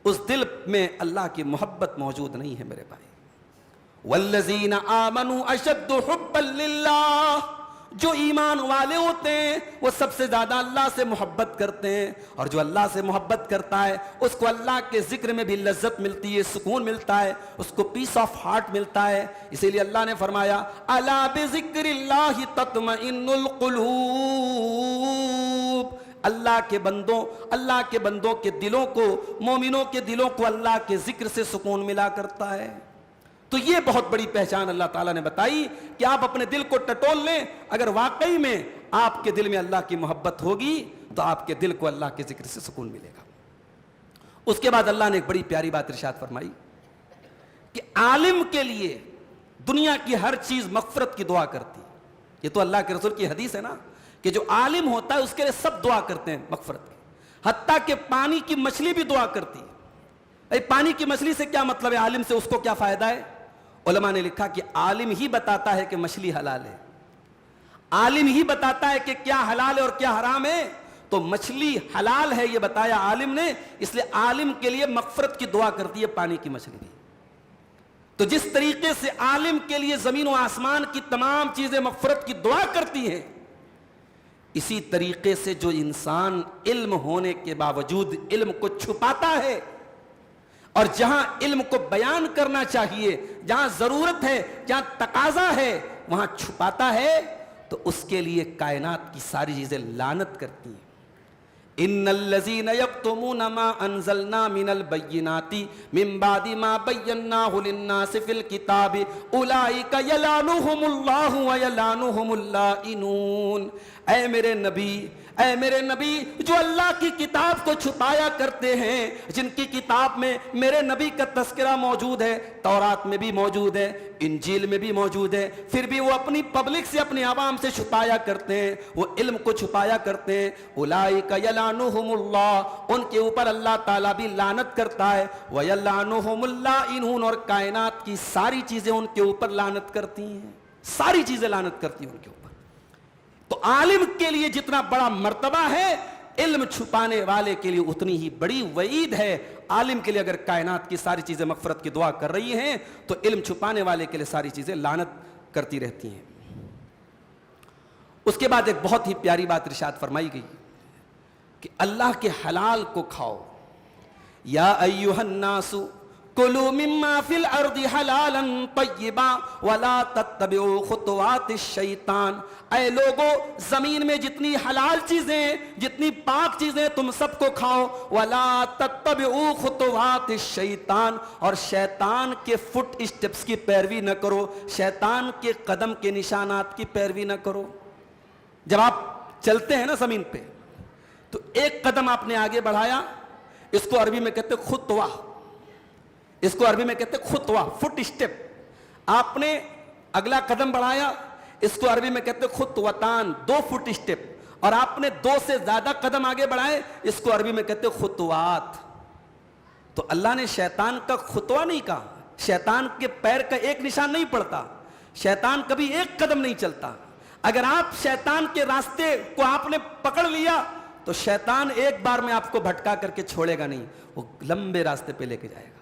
اس دل میں اللہ کی محبت موجود نہیں ہے میرے بھائی۔ والذین آمنوا اشد حبا للہ، جو ایمان والے ہوتے ہیں وہ سب سے زیادہ اللہ سے محبت کرتے ہیں، اور جو اللہ سے محبت کرتا ہے اس کو اللہ کے ذکر میں بھی لذت ملتی ہے، سکون ملتا ہے، اس کو پیس آف ہارٹ ملتا ہے۔ اسی لیے اللہ نے فرمایا الا بذکر اللہ تطمئن القلوب، اللہ کے بندوں کے دلوں کو، مومنوں کے دلوں کو اللہ کے ذکر سے سکون ملا کرتا ہے۔ تو یہ بہت بڑی پہچان اللہ تعالیٰ نے بتائی کہ آپ اپنے دل کو ٹٹول لیں، اگر واقعی میں آپ کے دل میں اللہ کی محبت ہوگی تو آپ کے دل کو اللہ کے ذکر سے سکون ملے گا۔ اس کے بعد اللہ نے ایک بڑی پیاری بات ارشاد فرمائی کہ عالم کے لیے دنیا کی ہر چیز مغفرت کی دعا کرتی ہے۔ یہ تو اللہ کے رسول کی حدیث ہے نا کہ جو عالم ہوتا ہے اس کے لیے سب دعا کرتے ہیں مغفرت کی، حتیٰ کہ پانی کی مچھلی بھی دعا کرتی ہے۔ پانی کی مچھلی سے کیا مطلب ہے؟ عالم سے اس کو کیا فائدہ ہے؟ علماء نے لکھا کہ عالم ہی بتاتا ہے کہ مچھلی حلال ہے، عالم ہی بتاتا ہے کہ کیا حلال ہے اور کیا حرام ہے، تو مچھلی حلال ہے یہ بتایا عالم نے، اس لیے عالم کے لیے مغفرت کی دعا کرتی ہے پانی کی مچھلی بھی۔ تو جس طریقے سے عالم کے لیے زمین و آسمان کی تمام چیزیں مغفرت کی دعا کرتی ہیں، اسی طریقے سے جو انسان علم ہونے کے باوجود علم کو چھپاتا ہے اور جہاں علم کو بیان کرنا چاہیے، جہاں ضرورت ہے، جہاں تقاضا ہے، وہاں چھپاتا ہے، تو اس کے لیے کائنات کی ساری چیزیں لعنت کرتی ہیں۔ ان الذين يكتمون ما انزلنا من البينات من بعد ما بيناه للناس في الكتاب اولئك يلعنهم الله ويلعنهم اللائنون۔ اے میرے نبی جو اللہ کی کتاب کو چھپایا کرتے ہیں، جن کی کتاب میں میرے نبی کا تذکرہ موجود ہے، تورات میں بھی موجود ہے، انجیل میں بھی موجود ہے، پھر بھی وہ اپنی پبلک سے، اپنے عوام سے چھپایا کرتے ہیں، وہ علم کو چھپایا کرتے ہیں۔ اولئک یلعنہم اللہ، ان کے اوپر اللہ تعالیٰ بھی لعنت کرتا ہے، ویلعنہم اللائنون، اور کائنات کی ساری چیزیں ان کے اوپر لعنت کرتی ہیں، ساری چیزیں لعنت کرتی ہیں ان کے اوپر۔ تو عالم کے لیے جتنا بڑا مرتبہ ہے، علم چھپانے والے کے لیے اتنی ہی بڑی وعید ہے۔ عالم کے لیے اگر کائنات کی ساری چیزیں مغفرت کی دعا کر رہی ہیں تو علم چھپانے والے کے لیے ساری چیزیں لعنت کرتی رہتی ہیں۔ اس کے بعد ایک بہت ہی پیاری بات ارشاد فرمائی گئی کہ اللہ کے حلال کو کھاؤ۔ یا ایھا الناس کلوا مما فی الارض حلالا طیبا ولا تتبعوا خطوات الشیطان۔ اے لوگو، زمین میں جتنی حلال چیزیں، جتنی پاک چیزیں تم سب کو کھاؤ، ولا تتبعوا خطوات الشیطان، اور شیطان کے فٹ اسٹیپس کی پیروی نہ کرو، شیطان کے قدم کے نشانات کی پیروی نہ کرو۔ جب آپ چلتے ہیں نا زمین پہ تو ایک قدم آپ نے آگے بڑھایا، اس کو عربی میں کہتے خطوہ، اس کو عربی میں کہتے خطوہ، فٹ اسٹیپ۔ آپ نے اگلا قدم بڑھایا، اس کو عربی میں کہتے خطوتان، 2 فٹ اسٹیپ، اور آپ نے 2 سے زیادہ قدم آگے بڑھائے، اس کو عربی میں کہتے خطوات۔ تو اللہ نے شیطان کا خطوہ نہیں کہا، شیطان کے پیر کا ایک نشان نہیں پڑتا، شیطان کبھی ایک قدم نہیں چلتا۔ اگر آپ شیطان کے راستے کو آپ نے پکڑ لیا تو شیطان ایک بار میں آپ کو بھٹکا کر کے چھوڑے گا نہیں، وہ لمبے راستے پہ لے کے جائے گا۔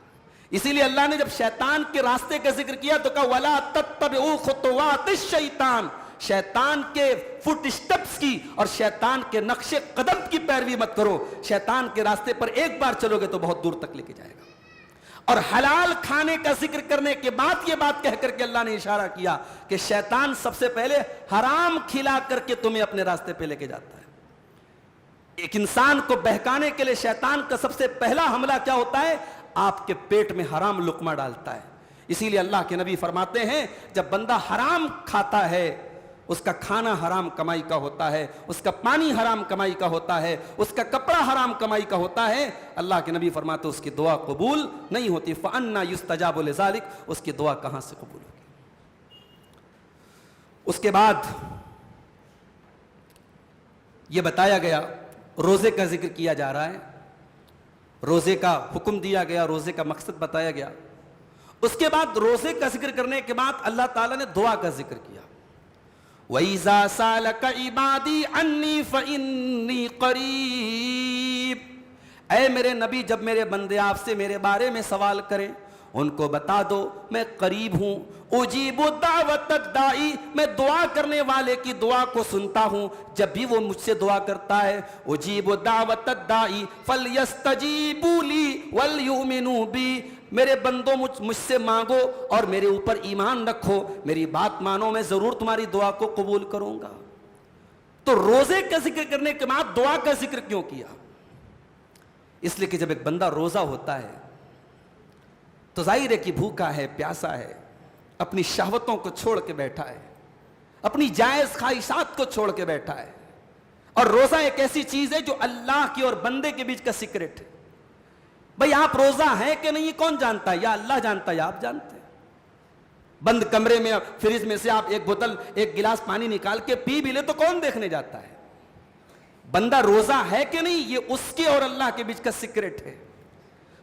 اسی لیے اللہ نے جب شیطان کے راستے کا ذکر کیا تو کہا وَلَا تَتَّبِعُوا خُطُوَاتِ الشَّیطان، شیطان کے فٹ اسٹیپس کی اور شیطان کے نقش قدم کی پیروی مت کرو، شیطان کے راستے پر ایک بار چلو گے تو بہت دور تک لے کے جائے گا۔ اور حلال کھانے کا ذکر کرنے کے بعد یہ بات کہہ کر کے اللہ نے اشارہ کیا کہ شیطان سب سے پہلے حرام کھلا کر کے تمہیں اپنے راستے پہ لے کے جاتا ہے۔ ایک انسان کو بہکانے کے لیے شیطان کا سب سے پہلا حملہ کیا ہوتا ہے؟ آپ کے پیٹ میں حرام لقمہ ڈالتا ہے. اسی لیے اللہ کے نبی فرماتے ہیں جب بندہ حرام کھاتا ہے، اس کا کھانا حرام کمائی کا ہوتا ہے، اس کا پانی حرام کمائی کا ہوتا ہے، اس کا کپڑا حرام کمائی کا ہوتا ہے، اللہ کے نبی فرماتے اس کی دعا قبول نہیں ہوتی. فَأَنَّا يُسْتَجَابُ لِذَلِكَ، اس کی دعا کہاں سے قبول ہوگی؟ اس کے بعد یہ بتایا گیا، روزے کا ذکر کیا جا رہا ہے، روزے کا حکم دیا گیا، روزے کا مقصد بتایا گیا. اس کے بعد روزے کا ذکر کرنے کے بعد اللہ تعالیٰ نے دعا کا ذکر کیا. وَإِذَا سَأَلَكَ عِبَادِي عَنِّي فَإِنِّي قَرِيبٌ، اے میرے نبی جب میرے بندے آپ سے میرے بارے میں سوال کریں ان کو بتا دو میں قریب ہوں. اجیب دعوت الداعی، میں دعا کرنے والے کی دعا کو سنتا ہوں جب بھی وہ مجھ سے دعا کرتا ہے. اجیب دعوت الداعی فلیستجیبوا لی ولیؤمنوا بی، میرے بندوں مجھ سے مانگو اور میرے اوپر ایمان رکھو، میری بات مانو، میں ضرور تمہاری دعا کو قبول کروں گا. تو روزے کا ذکر کرنے کے بعد دعا کا ذکر کیوں کیا؟ اس لیے کہ جب ایک بندہ روزہ ہوتا ہے تو ظاہر ہے کہ بھوکا ہے، پیاسا ہے، اپنی شہوتوں کو چھوڑ کے بیٹھا ہے، اپنی جائز خواہشات کو چھوڑ کے بیٹھا ہے. اور روزہ ایک ایسی چیز ہے جو اللہ کی اور بندے کے بیچ کا سیکرٹ ہے. بھئی آپ روزہ ہیں کہ نہیں کون جانتا ہے؟ یا اللہ جانتا ہے یا آپ جانتے ہیں. بند کمرے میں فریج میں سے آپ ایک بوتل ایک گلاس پانی نکال کے پی بھی لے تو کون دیکھنے جاتا ہے؟ بندہ روزہ ہے کہ نہیں یہ اس کے اور اللہ کے بیچ کا سیکرٹ ہے.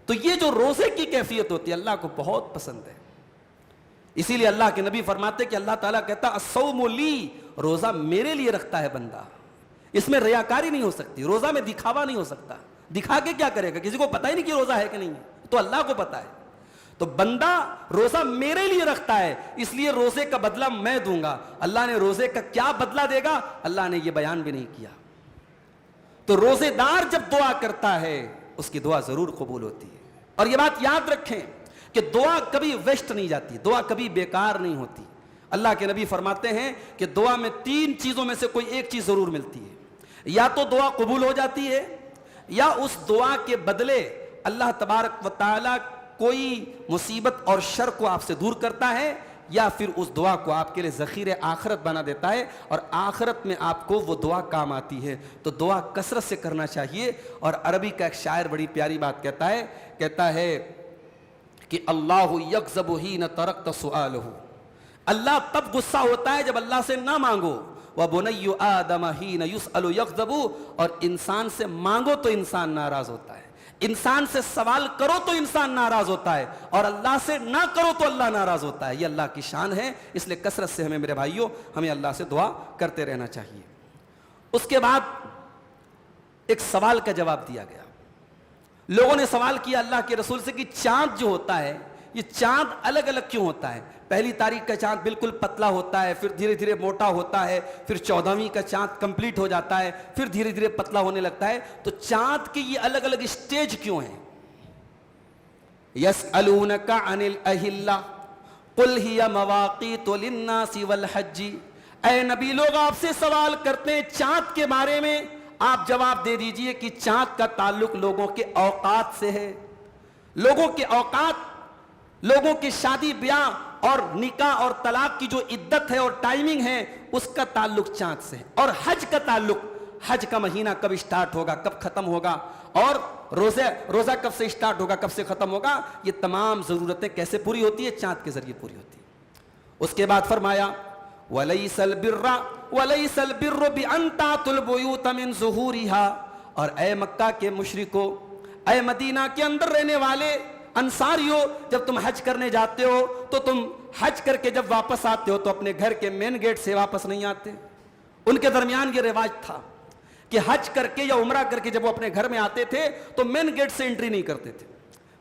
تو یہ جو روزے کی کیفیت ہوتی ہے اللہ کو بہت پسند ہے. اسی لیے اللہ کے نبی فرماتے کہ اللہ تعالیٰ کہتا الصوم لی، روزہ میرے لیے رکھتا ہے بندہ، اس میں ریاکاری نہیں ہو سکتی، روزہ میں دکھاوا نہیں ہو سکتا. دکھا کے کیا کرے گا؟ کسی کو پتہ ہی نہیں کہ روزہ ہے کہ نہیں ہے، تو اللہ کو پتہ ہے. تو بندہ روزہ میرے لیے رکھتا ہے اس لیے روزے کا بدلہ میں دوں گا. اللہ نے روزے کا کیا بدلہ دے گا اللہ نے یہ بیان بھی نہیں کیا. تو روزے دار جب دعا کرتا ہے اس کی دعا ضرور قبول ہوتی ہے. اور یہ بات یاد رکھیں کہ دعا کبھی ویسٹ نہیں جاتی، دعا کبھی بیکار نہیں ہوتی. اللہ کے نبی فرماتے ہیں کہ دعا میں 3 چیزوں میں سے کوئی ایک چیز ضرور ملتی ہے. یا تو دعا قبول ہو جاتی ہے، یا اس دعا کے بدلے اللہ تبارک و تعالی کوئی مصیبت اور شر کو آپ سے دور کرتا ہے، یا پھر اس دعا کو آپ کے لیے ذخیرہ آخرت بنا دیتا ہے اور آخرت میں آپ کو وہ دعا کام آتی ہے. تو دعا کثرت سے کرنا چاہیے. اور عربی کا ایک شاعر بڑی پیاری بات کہتا ہے کہ اللہ یغضب حین ترکت سؤالہ، اللہ تب غصہ ہوتا ہے جب اللہ سے نہ مانگو. وبنی آدم حین یسأل یغضب، اور انسان سے مانگو تو انسان ناراض ہوتا ہے، انسان سے سوال کرو تو انسان ناراض ہوتا ہے، اور اللہ سے نہ کرو تو اللہ ناراض ہوتا ہے. یہ اللہ کی شان ہے. اس لیے کثرت سے ہمیں میرے بھائیوں ہمیں اللہ سے دعا کرتے رہنا چاہیے. اس کے بعد ایک سوال کا جواب دیا گیا. لوگوں نے سوال کیا اللہ کے رسول سے کہ چاند جو ہوتا ہے یہ چاند الگ الگ کیوں ہوتا ہے؟ پہلی تاریخ کا چاند بالکل پتلا ہوتا ہے، پھر دھیرے دھیرے موٹا ہوتا ہے، پھر 14ویں کا چاند کمپلیٹ ہو جاتا ہے، پھر دھیرے دھیرے پتلا ہونے لگتا ہے. تو چاند کے یہ الگ الگ اسٹیج کیوں ہیں؟ یسألونک عن الاہلہ قل ہی مواقیت للناس والحج، اے نبی لوگ آپ سے سوال کرتے ہیں چاند کے بارے میں، آپ جواب دے دیجئے کہ چاند کا تعلق لوگوں کے اوقات سے ہے. لوگوں کے اوقات، لوگوں کی شادی بیاہ اور نکاح اور طلاق کی جو عدت ہے اور ٹائمنگ ہے اس کا تعلق چاند سے ہے. اور حج کا تعلق، حج کا مہینہ کب اسٹارٹ ہوگا کب ختم ہوگا، اور روزہ کب سے اسٹارٹ ہوگا کب سے ختم ہوگا، یہ تمام ضرورتیں کیسے پوری ہوتی ہے؟ چاند کے ذریعے پوری ہوتی ہے. اس کے بعد فرمایا وَلَيْسَ الْبِرُّ بِأَن تَأْتُوا الْبُيُوتَ مِن ظُهُورِهَا، اور اے مکہ کے مشرکو، اے مدینہ کے اندر رہنے والے انصاریو، جب تم حج کرنے جاتے ہو تو تم حج کر کے جب واپس آتے ہو تو اپنے گھر کے مین گیٹ سے واپس نہیں آتے. ان کے درمیان یہ رواج تھا کہ حج کر کے یا عمرہ کر کے جب وہ اپنے گھر میں آتے تھے تو مین گیٹ سے انٹری نہیں کرتے تھے،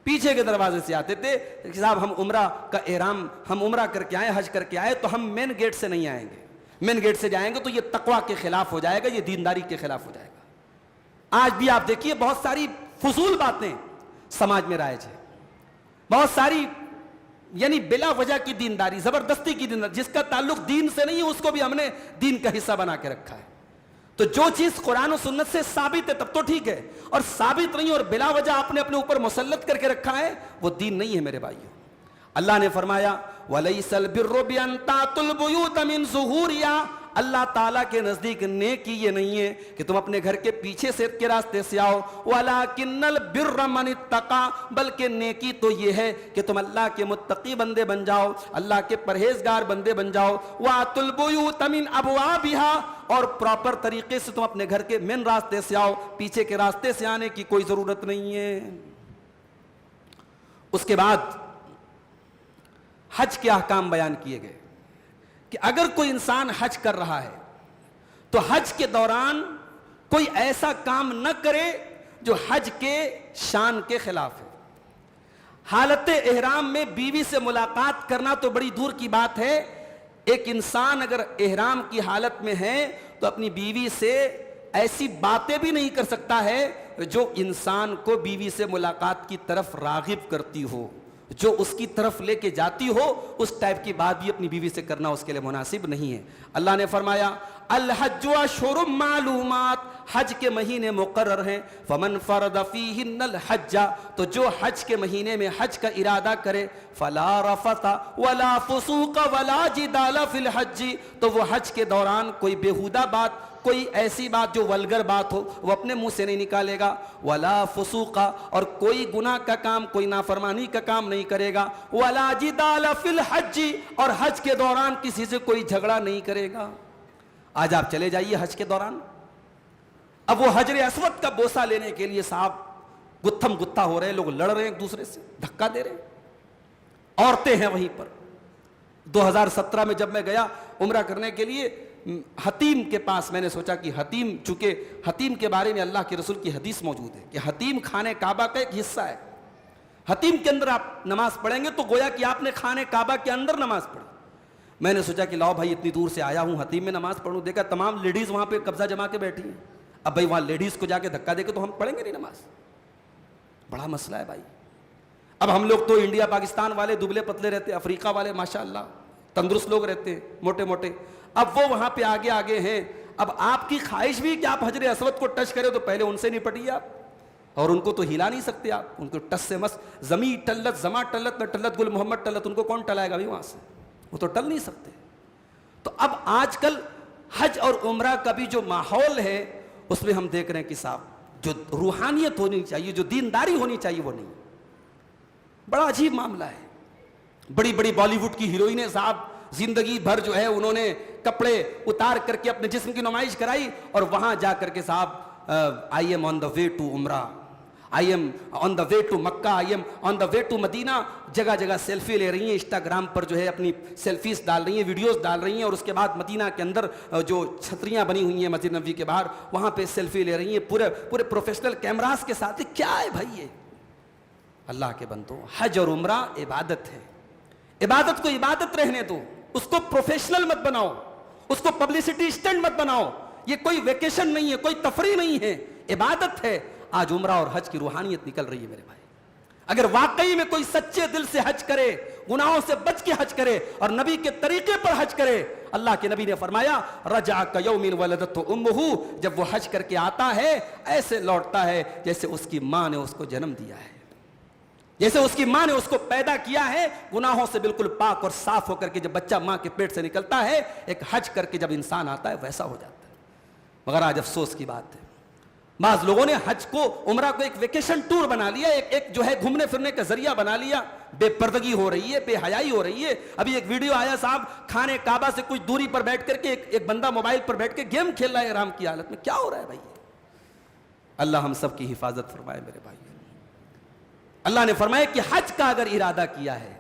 پیچھے کے دروازے سے آتے تھے کہ صاحب ہم عمرہ کا احرام، ہم عمرہ کر کے آئے، حج کر کے آئے تو ہم مین گیٹ سے نہیں آئیں گے. مین گیٹ سے جائیں گے تو یہ تقویٰ کے خلاف ہو جائے گا، یہ دینداری کے خلاف ہو جائے گا. آج بھی آپ دیکھیے بہت ساری فضول باتیں سماج میں رائج ہے، بہت ساری یعنی بلا وجہ کی دینداری، زبردستی کی دینداری، جس کا تعلق دین سے نہیں ہے اس کو بھی ہم نے دین کا حصہ بنا کے رکھا ہے. تو جو چیز قرآن و سنت سے ثابت ہے تب تو ٹھیک ہے، اور ثابت نہیں اور بلا وجہ آپ نے اپنے اوپر مسلط کر کے رکھا ہے، وہ دین نہیں ہے میرے بھائیوں۔ اللہ نے فرمایا وَلَيْسَ الْبِرُّ بِأَن تَأْتُوا الْبُيُوتَ مِن ظُهُورِهَا، اللہ تعالیٰ کے نزدیک نیکی یہ نہیں ہے کہ تم اپنے گھر کے پیچھے سے کے راستے سے آؤ، وَلَكِنَّ الْبِرَّ مَنِ اتَّقَىٰ، بلکہ نیکی تو یہ ہے کہ تم اللہ کے متقی بندے بن جاؤ، اللہ کے پرہیزگار بندے بن جاؤ، وَأْتُوا الْبُيُوتَ مِنْ أَبْوَابِهَا، اور پراپر طریقے سے تم اپنے گھر کے مین راستے سے آؤ، پیچھے کے راستے سے آنے کی کوئی ضرورت نہیں ہے۔ اس کے بعد حج کے احکام بیان کیے گئے کہ اگر کوئی انسان حج کر رہا ہے تو حج کے دوران کوئی ایسا کام نہ کرے جو حج کے شان کے خلاف ہے۔ حالت احرام میں بیوی سے ملاقات کرنا تو بڑی دور کی بات ہے، ایک انسان اگر احرام کی حالت میں ہے تو اپنی بیوی سے ایسی باتیں بھی نہیں کر سکتا ہے جو انسان کو بیوی سے ملاقات کی طرف راغب کرتی ہو، جو اس کی طرف لے کے جاتی ہو، اس ٹائپ کی بات بھی اپنی بیوی سے کرنا اس کے لیے مناسب نہیں ہے۔ اللہ نے فرمایا الحج اشہر معلومات، حج کے مہینے مقرر ہیں، فمن فرض فیہن الحج، تو جو حج کے مہینے میں حج کا ارادہ کرے، فلا رفث ولا فسوق ولا جدال فی الحج، تو وہ حج کے دوران کوئی بیہودہ بات، کوئی ایسی بات جو ولگر بات ہو وہ اپنے منہ سے نہیں نکالے گا، ولا فسوق، اور کوئی گناہ کا کام، کوئی نافرمانی کا کام نہیں کرے گا، ولا جدال فی الحج، اور حج کے دوران کسی سے کوئی جھگڑا نہیں کرے گا۔ آج آپ چلے جائیے حج کے دوران، اب وہ حجر اسود کا بوسہ لینے کے لیے صاحب گتھم گتھا ہو رہے ہیں، لوگ لڑ رہے ہیں ایک دوسرے سے، دھکا دے رہے ہیں، عورتیں ہیں وہیں پر۔ 2017 میں جب میں گیا عمرہ کرنے کے لیے حتیم کے پاس، میں نے سوچا کہ حتیم، چونکہ حتیم کے بارے میں اللہ کے رسول کی حدیث موجود ہے کہ حتیم خانہ کعبہ کا ایک حصہ ہے، حتیم کے اندر آپ نماز پڑھیں گے تو گویا کہ آپ نے خانہ کعبہ کے اندر نماز پڑھی۔ میں نے سوچا کہ لاؤ بھائی اتنی دور سے آیا ہوں حتیم میں نماز پڑھوں، دیکھا تمام لیڈیز وہاں پہ قبضہ جما کے بیٹھی ہیں، اب بھائی وہاں لیڈیز کو جا کے دھکا دے کے تو ہم پڑھیں گے نہیں نماز، بڑا مسئلہ ہے بھائی۔ اب ہم لوگ تو انڈیا پاکستان والے دبلے پتلے رہتے ہیں، افریقہ والے ماشاءاللہ تندرست لوگ رہتے ہیں، موٹے موٹے، اب وہ وہاں پہ آگے آگے ہیں، اب آپ کی خواہش بھی کہ آپ حجر اسود کو ٹچ کریں تو پہلے ان سے نپٹیے آپ، اور ان کو تو ہلا نہیں سکتے آپ، ان کو ٹچ سے مس، زمیں ٹلت زماں ٹلت نہ ٹلت گل محمد ٹلت، ان کو کون ٹلائے گا بھی وہاں سے، وہ تو ٹل نہیں سکتے۔ تو اب آج کل حج اور عمرہ کا بھی جو ماحول ہے اس میں ہم دیکھ رہے ہیں کہ صاحب جو روحانیت ہونی چاہیے، جو دینداری ہونی چاہیے وہ نہیں، بڑا عجیب معاملہ ہے۔ بڑی بڑی بالی ووڈ کی ہیروئنیں صاحب زندگی بھر جو ہے انہوں نے کپڑے اتار کر کے اپنے جسم کی نمائش کرائی، اور وہاں جا کر کے صاحب I am on the way to Umrah, I'm on the way to Mecca, I'm on the way to Medina, جگہ جگہ سیلفی لے رہی ہیں، انسٹاگرام پر جو ہے اپنی سیلفیز ڈال رہی ہیں، ویڈیوز ڈال رہی ہیں، اور اس کے بعد مدینہ کے اندر جو چھتریاں بنی ہوئی ہیں مسجد نبوی کے باہر وہاں پہ سیلفی لے رہی ہیں پورے پروفیشنل کیمراز کے ساتھ۔ کیا ہے بھائی یہ؟ اللہ کے بندو، حج اور عمرہ عبادت ہے، عبادت کو عبادت رہنے دو، اس کو پروفیشنل مت بناؤ، اس کو پبلسٹی اسٹنٹ مت بناؤ، یہ کوئی ویکیشن نہیں ہے، کوئی تفریح نہیں ہے، عبادت ہے۔ آج عمرہ اور حج کی روحانیت نکل رہی ہے میرے بھائی۔ اگر واقعی میں کوئی سچے دل سے حج کرے، گناہوں سے بچ کے حج کرے اور نبی کے طریقے پر حج کرے، اللہ کے نبی نے فرمایا رجع کیوم ولدتہ امہ، جب وہ حج کر کے آتا ہے ایسے لوٹتا ہے جیسے اس کی ماں نے اس کو جنم دیا ہے، جیسے اس کی ماں نے اس کو پیدا کیا ہے، گناہوں سے بالکل پاک اور صاف ہو کر کے جب بچہ ماں کے پیٹ سے نکلتا ہے، ایک حج کر کے جب انسان آتا ہے ویسا ہو جاتا ہے۔ مگر آج افسوس کی بات ہے، بعض لوگوں نے حج کو، عمرہ کو ایک ویکیشن ٹور بنا لیا، ایک جو ہے گھومنے پھرنے کا ذریعہ بنا لیا، بے پردگی ہو رہی ہے، بے حیائی ہو رہی ہے۔ ابھی ایک ویڈیو آیا صاحب، خانہ کعبہ سے کچھ دوری پر بیٹھ کر کے ایک بندہ موبائل پر بیٹھ کے گیم کھیل رہا ہے احرام کی حالت میں، کیا ہو رہا ہے بھائی؟ اللہ ہم سب کی حفاظت فرمائے میرے بھائی۔ اللہ نے فرمایا کہ حج کا اگر ارادہ کیا ہے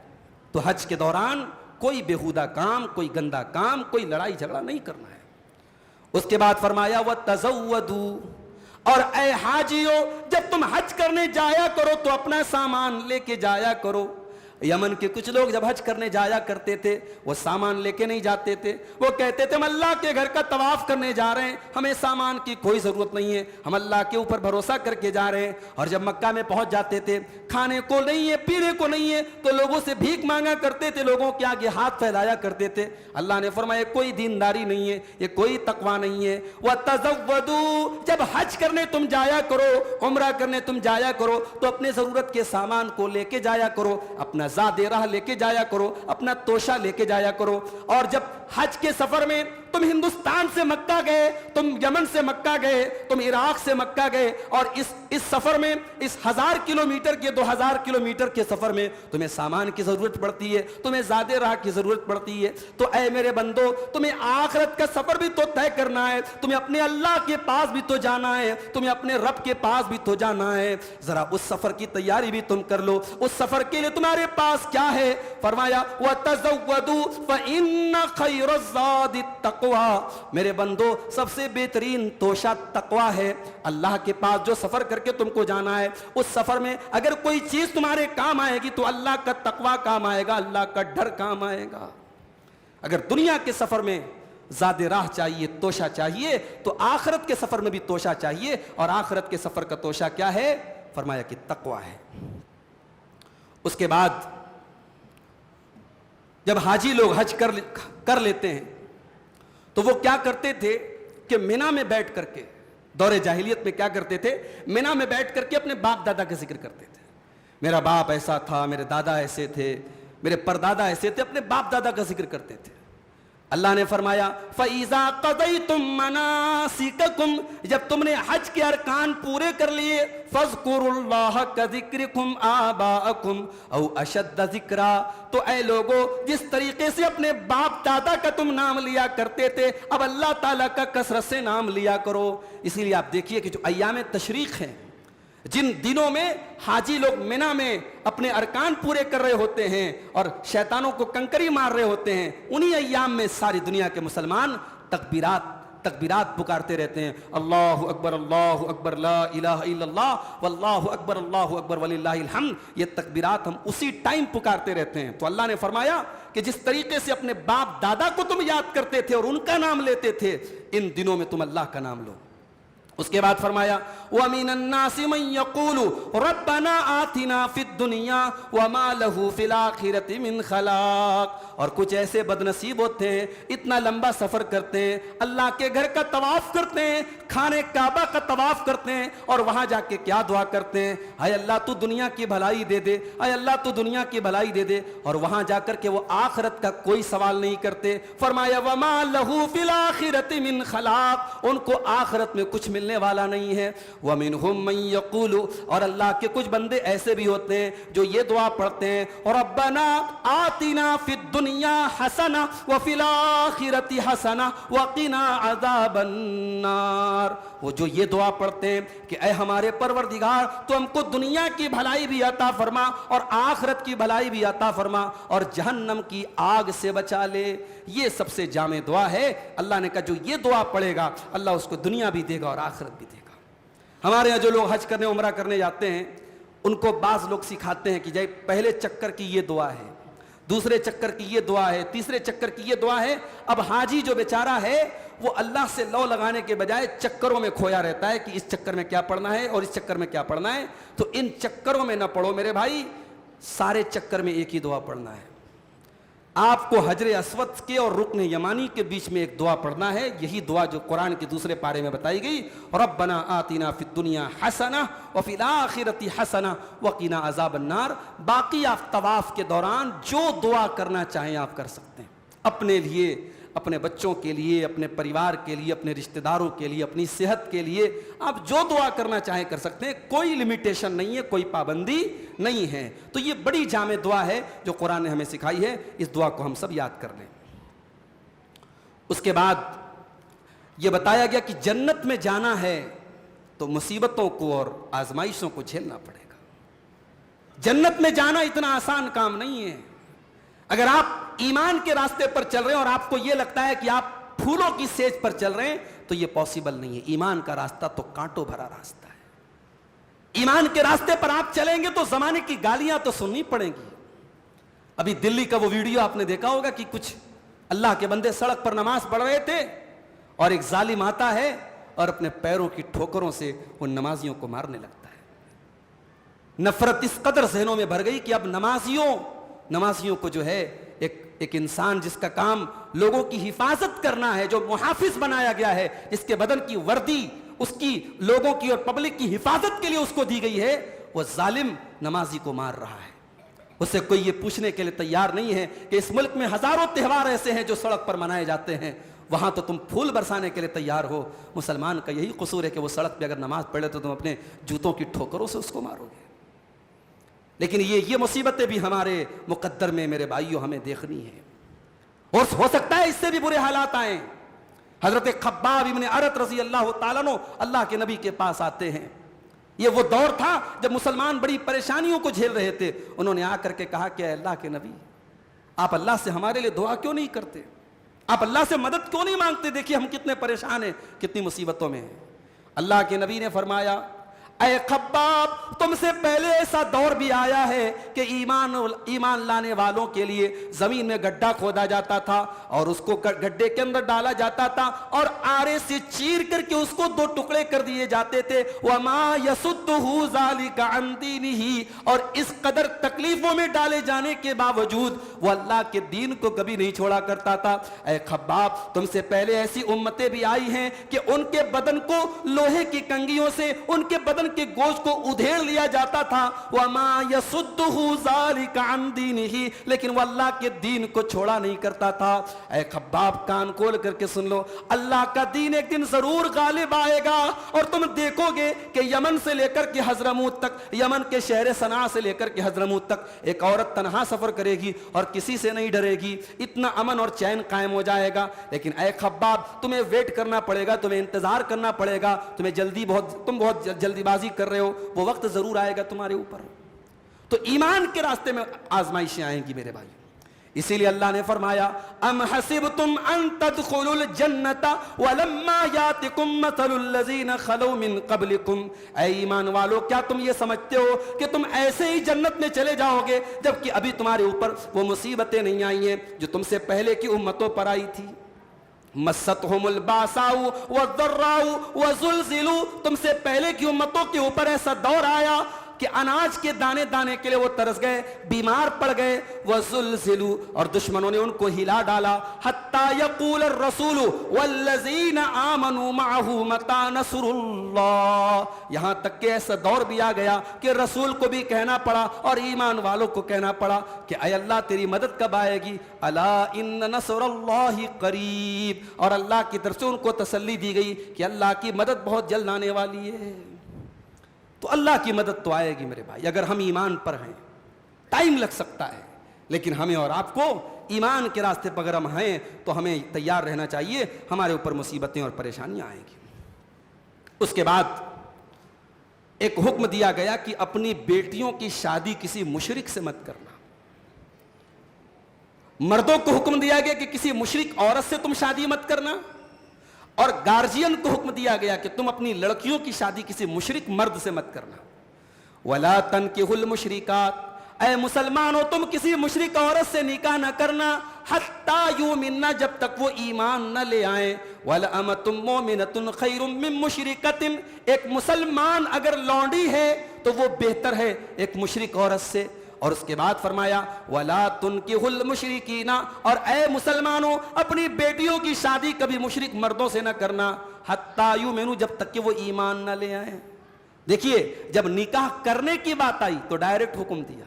تو حج کے دوران کوئی بیہودہ کام، کوئی گندا کام، کوئی لڑائی جھگڑا نہیں کرنا ہے۔ اس کے بعد فرمایا وَتَزَوَّدُوا، اور اے حاجیو جب تم حج کرنے جایا کرو تو اپنا سامان لے کے جایا کرو۔ یمن کے کچھ لوگ جب حج کرنے جایا کرتے تھے وہ سامان لے کے نہیں جاتے تھے، وہ کہتے تھے ہم اللہ کے گھر کا طواف کرنے جا رہے ہیں، ہمیں سامان کی کوئی ضرورت نہیں ہے، ہم اللہ کے اوپر بھروسہ کر کے جا رہے ہیں۔ اور جب مکہ میں پہنچ جاتے تھے، کھانے کو نہیں ہے، پینے کو نہیں ہے، تو لوگوں سے بھیک مانگا کرتے تھے، لوگوں کے آگے ہاتھ پھیلایا کرتے تھے۔ اللہ نے فرمایا کوئی دینداری نہیں ہے، یہ کوئی تقوی نہیں ہے۔ وَتَزَوَّدُوا، جب حج کرنے تم جایا کرو، عمرہ کرنے تم جایا کرو تو اپنے ضرورت کے سامان کو لے کے جایا کرو، اپنا زاد راہ لے کے جایا کرو، اپنا توشہ لے کے جایا کرو۔ اور جب حج کے سفر میں تم ہندوستان سے مکہ گئے، تم یمن سے مکہ گئے، تم عراق سے مکہ گئے، اور اس سفر میں، اس 1000 کلومیٹر کے 2000 کلومیٹر کے سفر میں تمہیں سامان کی ضرورت پڑتی ہے، تمہیں زاد راہ کی ضرورت پڑتی ہے، تو اے میرے بندو تمہیں آخرت کا سفر بھی تو طے کرنا ہے، تمہیں اپنے اللہ کے پاس بھی تو جانا ہے، تمہیں اپنے رب کے پاس بھی تو جانا ہے، ذرا اس سفر کی تیاری بھی تم کر لو۔ اس سفر کے لیے تمہارے پاس کیا ہے؟ فرمایا وَتَزَوَّدُوا فَإِنَّ خَيْرَ الزَّادِ التَّقْوَىٰ، میرے بندو سب سے بہترین توشہ تقویٰ ہے۔ اللہ کے پاس جو سفر کر کے تم کو جانا ہے، اس سفر میں اگر کوئی چیز تمہارے کام آئے گی تو اللہ کا تقویٰ کام آئے گا، اللہ کا ڈر کام آئے گا۔ اگر دنیا کے سفر میں زاد راہ چاہیے، توشہ چاہیے، تو آخرت کے سفر میں بھی توشہ چاہیے، اور آخرت کے سفر کا توشہ کیا ہے؟ فرمایا کہ تقویٰ ہے۔ اس کے بعد جب حاجی لوگ حج کر لیتے ہیں تو وہ کیا کرتے تھے کہ مینا میں بیٹھ کر کے، دور جاہلیت میں کیا کرتے تھے، مینا میں بیٹھ کر کے اپنے باپ دادا کا ذکر کرتے تھے۔ میرا باپ ایسا تھا، میرے دادا ایسے تھے، میرے پردادا ایسے تھے، اپنے باپ دادا کا ذکر کرتے تھے۔ اللہ نے فرمایا فَإِذَا قَضَيْتُم مَّنَاسِكَكُمْ، جب تم نے حج کے ارکان پورے کر لیے، فَاذْكُرُوا اللَّهَ كَذِكْرِكُمْ آبَاءَكُمْ أَوْ أَشَدَّ ذِكْرًا، تو اے لوگو جس طریقے سے اپنے باپ دادا کا تم نام لیا کرتے تھے، اب اللہ تعالیٰ کا کثرت سے نام لیا کرو۔ اسی لیے آپ دیکھیے کہ جو ایام تشریق ہیں، جن دنوں میں حاجی لوگ مینا میں اپنے ارکان پورے کر رہے ہوتے ہیں اور شیطانوں کو کنکری مار رہے ہوتے ہیں، انہی ایام میں ساری دنیا کے مسلمان تکبیرات پکارتے رہتے ہیں، اللہ اکبر لا الہ الا اللہ واللہ اکبر وللہ الحمد۔ یہ تکبیرات ہم اسی ٹائم پکارتے رہتے ہیں۔ تو اللہ نے فرمایا کہ جس طریقے سے اپنے باپ دادا کو تم یاد کرتے تھے اور ان کا نام لیتے تھے، ان دنوں میں تم اللہ کا نام لو۔ اس کے بعد فرمایا وَمِنَ النَّاسِ مَن يَقُولُ رَبَّنَا آتِنَا فِي الدُّنْيَا وَمَا لَهُ فِي الْآخِرَةِ مِنْ خَلَاقٍ، اور کچھ ایسے بد نصیب ہوتے ہیں، اتنا لمبا سفر کرتے ہیں، اللہ کے گھر کا طواف کرتے ہیں، خانے کعبہ کا طواف کرتے ہیں، اور وہاں جا کے کیا دعا کرتے ہیں؟ اے اللہ تو دنیا کی بھلائی دے دے، اے اللہ تو دنیا کی بھلائی دے دے، اور وہاں جا کر کے وہ آخرت کا کوئی سوال نہیں کرتے۔ فرمایا وَمَا لَهُ فِي الْآخِرَةِ مِنْ خَلَاقٍ، ان کو آخرت میں کچھ ملنے والا نہیں ہے۔ وَمِنْهُمْ مَن يَقُولُ، اور اللہ کے کچھ بندے ایسے بھی ہوتے ہیں جو یہ دعا پڑھتے ہیں رَبَّنَا آتِنَا فِي الدُّنْيَا حَسَنَةً وَفِي الْآخِرَةِ حَسَنَةً وَقِنَا عَذَابَ النَّارِ، وہ جو یہ دعا پڑھتے ہیں کہ اے ہمارے پروردگار تو ہم کو دنیا کی بھلائی بھی عطا فرما اور آخرت کی بھلائی بھی عطا فرما اور جہنم کی آگ سے بچا لے، یہ سب سے جامع دعا ہے۔ اللہ نے کہا جو یہ دعا پڑھے گا اللہ اس کو دنیا بھی دے گا اور آخرت بھی دے گا۔ ہمارے یہاں جو لوگ حج کرنے عمرہ کرنے جاتے ہیں ان کو بعض لوگ سکھاتے ہیں کہ جائے پہلے چکر کی یہ دعا ہے، دوسرے چکر کی یہ دعا ہے، تیسرے چکر کی یہ دعا ہے۔ اب حاجی جو بیچارہ ہے وہ اللہ سے لو لگانے کے بجائے چکروں میں کھویا رہتا ہے کہ اس چکر میں کیا پڑھنا ہے اور اس چکر میں کیا پڑھنا ہے۔ تو ان چکروں میں نہ پڑھو میرے بھائی، سارے چکر میں ایک ہی دعا پڑھنا ہے۔ آپ کو حجر اسود کے اور رکن یمانی کے بیچ میں ایک دعا پڑھنا ہے، یہی دعا جو قرآن کے دوسرے پارے میں بتائی گئی، ربنا آتنا فی الدنیا حسنہ وفی الآخرۃ حسنہ وقنا عذاب النار۔ باقی آپ طواف کے دوران جو دعا کرنا چاہیں آپ کر سکتے ہیں، اپنے لیے، اپنے بچوں کے لیے، اپنے پریوار کے لیے، اپنے رشتہ داروں کے لیے، اپنی صحت کے لیے، آپ جو دعا کرنا چاہیں کر سکتے ہیں، کوئی لمیٹیشن نہیں ہے، کوئی پابندی نہیں ہے۔ تو یہ بڑی جامع دعا ہے جو قرآن نے ہمیں سکھائی ہے، اس دعا کو ہم سب یاد کر لیں۔ اس کے بعد یہ بتایا گیا کہ جنت میں جانا ہے تو مصیبتوں کو اور آزمائشوں کو جھیلنا پڑے گا۔ جنت میں جانا اتنا آسان کام نہیں ہے۔ اگر آپ ایمان کے راستے پر چل رہے ہیں اور آپ کو یہ لگتا ہے کہ آپ پھولوں کی سیج پر چل رہے ہیں تو یہ پاسبل نہیں ہے۔ ایمان کا راستہ تو کانٹوں بھرا راستہ ہے۔ ایمان کے راستے پر آپ چلیں گے تو زمانے کی گالیاں تو سننی پڑیں گی، ابھی دلی کا وہ ویڈیو آپ نے دیکھا ہوگا کہ کچھ اللہ کے بندے سڑک پر نماز پڑھ رہے تھے اور ایک ظالم آتا ہے اور اپنے پیروں کی ٹھوکروں سے ان نمازیوں کو مارنے لگتا ہے۔ نفرت اس قدر ذہنوں میں بھر گئی کہ اب نمازیوں کو جو ہے ایک انسان جس کا کام لوگوں کی حفاظت کرنا ہے، جو محافظ بنایا گیا ہے، جس کے بدن کی وردی اس کی لوگوں کی اور پبلک کی حفاظت کے لیے اس کو دی گئی ہے، وہ ظالم نمازی کو مار رہا ہے۔ اسے کوئی یہ پوچھنے کے لیے تیار نہیں ہے کہ اس ملک میں ہزاروں تہوار ایسے ہیں جو سڑک پر منائے جاتے ہیں، وہاں تو تم پھول برسانے کے لیے تیار ہو۔ مسلمان کا یہی قصور ہے کہ وہ سڑک پہ اگر نماز پڑھے تو تم اپنے جوتوں کی ٹھوکروں سے اس کو مارو گے۔ لیکن یہ مصیبتیں بھی ہمارے مقدر میں میرے بھائیوں ہمیں دیکھنی ہے، اور ہو سکتا ہے اس سے بھی برے حالات آئیں۔ حضرت خباب ابن ارت رضی اللہ تعالیٰ عنہ اللہ کے نبی کے پاس آتے ہیں۔ یہ وہ دور تھا جب مسلمان بڑی پریشانیوں کو جھیل رہے تھے۔ انہوں نے آ کر کے کہا کہ اے اللہ کے نبی، آپ اللہ سے ہمارے لیے دعا کیوں نہیں کرتے؟ آپ اللہ سے مدد کیوں نہیں مانگتے؟ دیکھیے ہم کتنے پریشان ہیں، کتنی مصیبتوں میں ہیں۔ اللہ کے نبی نے فرمایا، اے خباب، تم سے پہلے ایسا دور بھی آیا ہے کہ ایمان لانے والوں کے لیے زمین میں گڈھا کھودا جاتا تھا اور اس کو گڈھے کے اندر ڈالا جاتا تھا اور آرے سے چیر کر کے اس کو دو ٹکڑے کر دیے جاتے تھے۔ وَمَا يَسُدُّهُ ذَلِكَ عَنْ دِينِهِ، اور اس قدر تکلیفوں میں ڈالے جانے کے باوجود وہ اللہ کے دین کو کبھی نہیں چھوڑا کرتا تھا۔ اے خباب، تم سے پہلے ایسی امتیں بھی آئی ہیں کہ ان کے بدن کو لوہے کی کنگھیوں سے ان کے بدن کے گوشت کو ادھیڑ لیا جاتا تھا۔ وَمَا يَسُدُّهُ ذَلِكَ عَنْ دِينِهِ، لیکن وہ اللہ کے دین کو چھوڑا نہیں کرتا تھا۔ اے خباب، کان کھول کر کے سن لو، اللہ کا دین ایک دن ضرور غالب آئے گا، اور تم دیکھو گے کہ یمن سے لے کر کے حضرموت تک، یمن کے شہر صنعا سے لے کر کے حضرموت تک ایک عورت تنہا سفر کرے گی اور کسی سے نہیں ڈرے گی، اتنا امن اور چین قائم ہو جائے گا۔ لیکن اے خباب، تمہیں ویٹ کرنا پڑے گا، تمہیں انتظار کرنا پڑے گا، تم بہت جلدی بازی کر رہے ہو، وہ وقت ضرور آئے گا تمہارے اوپر۔ تو ایمان کے راستے میں آزمائشیں آئیں گی میرے بھائی، اسی لیے اللہ نے فرمایا، ام حسبتم ان تدخلوا الجنۃ ولما یاتکم مثل الذین خلوا من قبلکم، اے ایمان والو، کیا تم یہ سمجھتے ہو کہ تم ایسے ہی جنت میں چلے جاؤ گے جبکہ ابھی تمہارے اوپر وہ مصیبتیں نہیں آئی ہیں جو تم سے پہلے کی امتوں پر آئی تھی؟ مستہم الباساء والضراء وزلزلوا، تم سے پہلے کی امتوں کے اوپر ایسا دور آیا کہ اناج کے دانے دانے کے لیے وہ ترس گئے، بیمار پڑ گئے۔ وزلزلوا، اور دشمنوں نے ان کو ہلا ڈالا۔ حتی یقول الرسول والذین آمنوا معہ متی نصر اللہ، یہاں تک کہ ایسا دور بھی آ گیا کہ رسول کو بھی کہنا پڑا اور ایمان والوں کو کہنا پڑا کہ اے اللہ تیری مدد کب آئے گی؟ الا ان نصر اللہ قریب، اور اللہ کی طرف سے ان کو تسلی دی گئی کہ اللہ کی مدد بہت جلد آنے والی ہے۔ تو اللہ کی مدد تو آئے گی میرے بھائی، اگر ہم ایمان پر ہیں۔ ٹائم لگ سکتا ہے، لیکن ہمیں اور آپ کو ایمان کے راستے پر اگر ہم ہیں تو ہمیں تیار رہنا چاہیے، ہمارے اوپر مصیبتیں اور پریشانیاں آئیں گی۔ اس کے بعد ایک حکم دیا گیا کہ اپنی بیٹیوں کی شادی کسی مشرک سے مت کرنا۔ مردوں کو حکم دیا گیا کہ کسی مشرک عورت سے تم شادی مت کرنا، اور گارجین کو حکم دیا گیا کہ تم اپنی لڑکیوں کی شادی کسی مشرک مرد سے مت کرنا۔ وَلَا تَنْكِحُوا الْمُشْرِكَاتِ، اے مسلمانوں تم کسی مشرک عورت سے نکاح نہ کرنا، حَتَّى يُؤْمِنَّ، جب تک وہ ایمان نہ لے آئیں۔ وَلَأَمَةٌ مُؤْمِنَةٌ خَيْرٌ مِّن مُشْرِكَةٍ، ایک مسلمان اگر لونڈی ہے تو وہ بہتر ہے ایک مشرک عورت سے۔ اور اس کے بعد فرمایا وَلَا تُنْكِحُوا الْمُشْرِكِينَ، اور اے مسلمانوں اپنی بیٹیوں کی شادی کبھی مشرک مردوں سے نہ کرنا، حَتَّى يُؤْمِنُوا، جب تک کہ وہ ایمان نہ لے آئیں۔ دیکھیے جب نکاح کرنے کی بات آئی تو ڈائریکٹ حکم دیا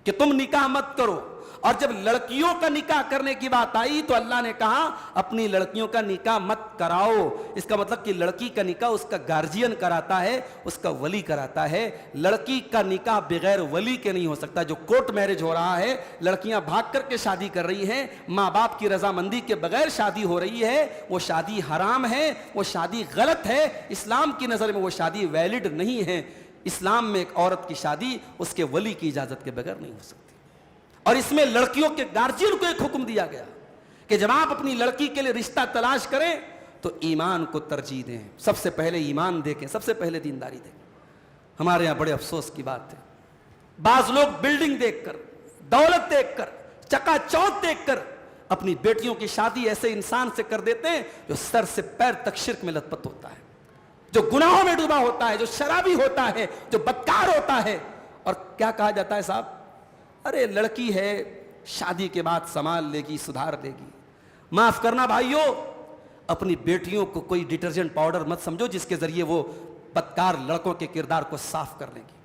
کہ تم نکاح مت کرو، اور جب لڑکیوں کا نکاح کرنے کی بات آئی تو اللہ نے کہا اپنی لڑکیوں کا نکاح مت کراؤ۔ اس کا مطلب کہ لڑکی کا نکاح اس کا گارجین کراتا ہے، اس کا ولی کراتا ہے۔ لڑکی کا نکاح بغیر ولی کے نہیں ہو سکتا۔ جو کورٹ میرج ہو رہا ہے، لڑکیاں بھاگ کر کے شادی کر رہی ہیں، ماں باپ کی رضامندی کے بغیر شادی ہو رہی ہے، وہ شادی حرام ہے، وہ شادی غلط ہے، اسلام کی نظر میں وہ شادی ویلڈ نہیں ہے۔ اسلام میں ایک عورت کی شادی اس کے ولی کی اجازت کے بغیر نہیں ہو سکتی۔ اور اس میں لڑکیوں کے گارجین کو ایک حکم دیا گیا کہ جب آپ اپنی لڑکی کے لیے رشتہ تلاش کریں تو ایمان کو ترجیح دیں، سب سے پہلے ایمان دیکھیں، سب سے پہلے دینداری دیکھیں۔ ہمارے یہاں بڑے افسوس کی بات ہے، بعض لوگ بلڈنگ دیکھ کر، دولت دیکھ کر، چکا چوتھ دیکھ کر اپنی بیٹیوں کی شادی ایسے انسان سے کر دیتے ہیں جو سر سے پیر تک شرک میں لت پت ہوتا ہے، جو گناہوں میں ڈوبا ہوتا ہے، جو شرابی ہوتا ہے، جو بدکار ہوتا ہے. اور کیا کہا جاتا ہے صاحب؟ ارے لڑکی ہے، شادی کے بعد سنبھال لے گی، سدھار لے گی. معاف کرنا بھائیو، اپنی بیٹیوں کو کوئی ڈٹرجنٹ پاؤڈر مت سمجھو جس کے ذریعے وہ بدکار لڑکوں کے کردار کو صاف کر لیں گی.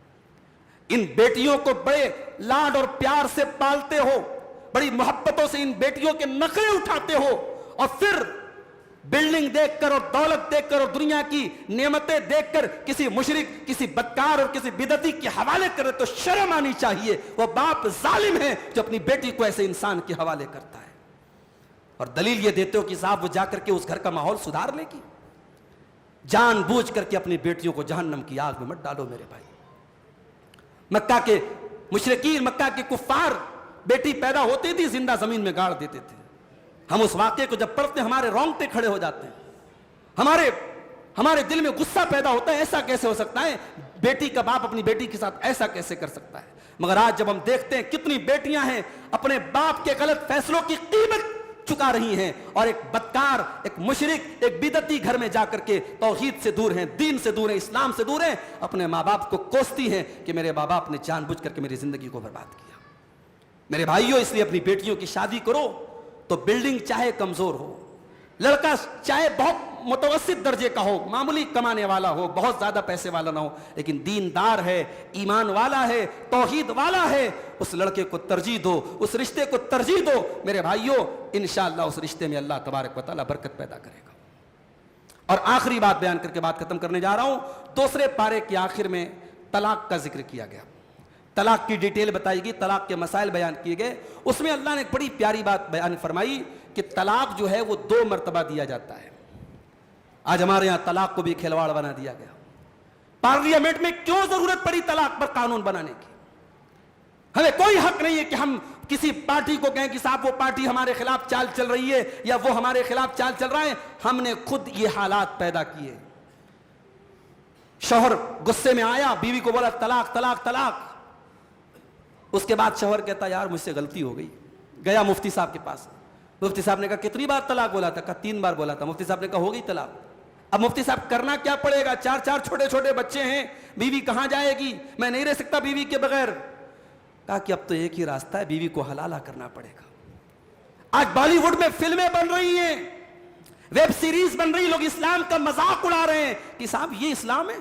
ان بیٹیوں کو بڑے لاڈ اور پیار سے پالتے ہو، بڑی محبتوں سے ان بیٹیوں کے نخرے اٹھاتے ہو، اور پھر بلڈنگ دیکھ کر اور دولت دیکھ کر اور دنیا کی نعمتیں دیکھ کر کسی مشرک، کسی بدکار اور کسی بدعتی کے حوالے کرے تو شرم آنی چاہیے. وہ باپ ظالم ہے جو اپنی بیٹی کو ایسے انسان کے حوالے کرتا ہے. اور دلیل یہ دیتے ہو کہ صاحب وہ جا کر کے اس گھر کا ماحول سدھار لے گی. جان بوجھ کر کے اپنی بیٹیوں کو جہنم کی آگ میں مت ڈالو میرے بھائی. مکہ کے مشرکین، مکہ کے کفار بیٹی پیدا ہوتی تھی زندہ زمین میں گاڑ دیتے تھے. ہم اس واقعے کو جب پڑھتے ہیں ہمارے رونگٹے کھڑے ہو جاتے ہیں، ہمارے دل میں غصہ پیدا ہوتا ہے. ایسا کیسے ہو سکتا ہے؟ بیٹی کا باپ اپنی بیٹی کے ساتھ ایسا کیسے کر سکتا ہے؟ مگر آج جب ہم دیکھتے ہیں کتنی بیٹیاں ہیں اپنے باپ کے غلط فیصلوں کی قیمت چکا رہی ہیں، اور ایک بدکار، ایک مشرک، ایک بدعتی گھر میں جا کر کے توحید سے دور ہیں، دین سے دور ہیں، اسلام سے دور ہیں، اپنے ماں باپ کو کوستی ہیں کہ میرے ماں باپ نے جان بوجھ کر کے میری زندگی کو برباد کیا. میرے بھائیوں، اس لیے اپنی بیٹیوں کی شادی کرو تو بلڈنگ چاہے کمزور ہو، لڑکا چاہے بہت متوسط درجے کا ہو، معمولی کمانے والا ہو، بہت زیادہ پیسے والا نہ ہو، لیکن دیندار ہے، ایمان والا ہے، توحید والا ہے، اس لڑکے کو ترجیح دو، اس رشتے کو ترجیح دو. میرے بھائیوں، انشاءاللہ اس رشتے میں اللہ تبارک و تعالیٰ برکت پیدا کرے گا. اور آخری بات بیان کر کے بات ختم کرنے جا رہا ہوں. دوسرے پارے کے آخر میں طلاق کا ذکر کیا گیا، طلاق کی ڈیٹیل بتائی گئی، طلاق کے مسائل بیان کیے گئے. اس میں اللہ نے ایک بڑی پیاری بات بیان فرمائی کہ طلاق جو ہے وہ 2 مرتبہ دیا جاتا ہے. آج ہمارے یہاں طلاق کو بھی کھلواڑ بنا دیا گیا. پارلیمنٹ میں کیوں ضرورت پڑی طلاق پر قانون بنانے کی؟ ہمیں کوئی حق نہیں ہے کہ ہم کسی پارٹی کو کہیں کہ صاحب وہ پارٹی ہمارے خلاف چال چل رہی ہے یا وہ ہمارے خلاف چال چل رہا ہے. ہم نے خود یہ حالات پیدا کیے. شوہر غصے میں آیا، بیوی کو بولا طلاق طلاق طلاق. اس کے بعد شوہر کہتا یار مجھ سے غلطی ہو گئی. گیا مفتی صاحب کے پاس. مفتی صاحب نے کہا کتنی بار طلاق بولا تھا؟ کہا 3 بار بولا تھا. مفتی صاحب نے کہا ہو گئی طلاق. اب مفتی صاحب کرنا کیا پڑے گا؟ 4 چھوٹے چھوٹے بچے ہیں، بیوی کہاں جائے گی؟ میں نہیں رہ سکتا بیوی کے بغیر. کہا کہ اب تو ایک ہی راستہ ہے، بیوی کو حلالہ کرنا پڑے گا. آج بالی ووڈ میں فلمیں بن رہی ہیں، ویب سیریز بن رہی، لوگ اسلام کا مذاق اڑا رہے ہیں کہ صاحب یہ اسلام ہے.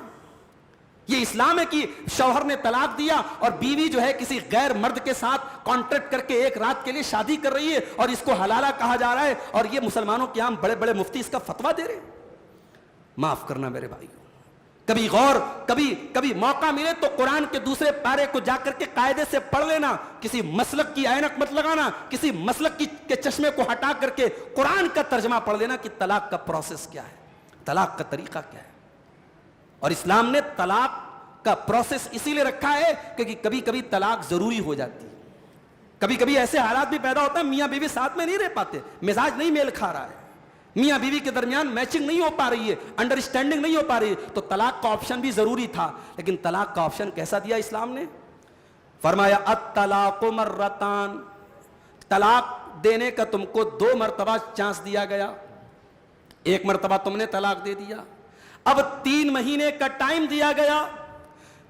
یہ اسلام ہے کہ شوہر نے طلاق دیا اور بیوی جو ہے کسی غیر مرد کے ساتھ کانٹریکٹ کر کے 1 رات کے لیے شادی کر رہی ہے اور اس کو حلالہ کہا جا رہا ہے، اور یہ مسلمانوں کے عام بڑے بڑے مفتی اس کا فتویٰ دے رہے ہیں. معاف کرنا میرے بھائیوں، کبھی غور، کبھی موقع ملے تو قرآن کے دوسرے پارے کو جا کر کے قاعدے سے پڑھ لینا. کسی مسلک کی عینک مت لگانا، کسی مسلک کے چشمے کو ہٹا کر کے قرآن کا ترجمہ پڑھ لینا کہ طلاق کا پروسیس کیا ہے، طلاق کا طریقہ کیا ہے. اور اسلام نے طلاق کا پروسیس اسی لیے رکھا ہے کیونکہ کبھی کبھی طلاق ضروری ہو جاتی ہے. کبھی کبھی ایسے حالات بھی پیدا ہوتے ہیں میاں بیوی ساتھ میں نہیں رہ پاتے، مزاج نہیں میل کھا رہا ہے، میاں بیوی کے درمیان میچنگ نہیں ہو پا رہی ہے، انڈرسٹینڈنگ نہیں ہو پا رہی ہے، تو طلاق کا آپشن بھی ضروری تھا. لیکن طلاق کا آپشن کیسا دیا اسلام نے؟ فرمایا الطلاق مرتان، طلاق دینے کا تم کو 2 مرتبہ چانس دیا گیا. 1 مرتبہ تم نے طلاق دے دیا، اب 3 مہینے کا ٹائم دیا گیا.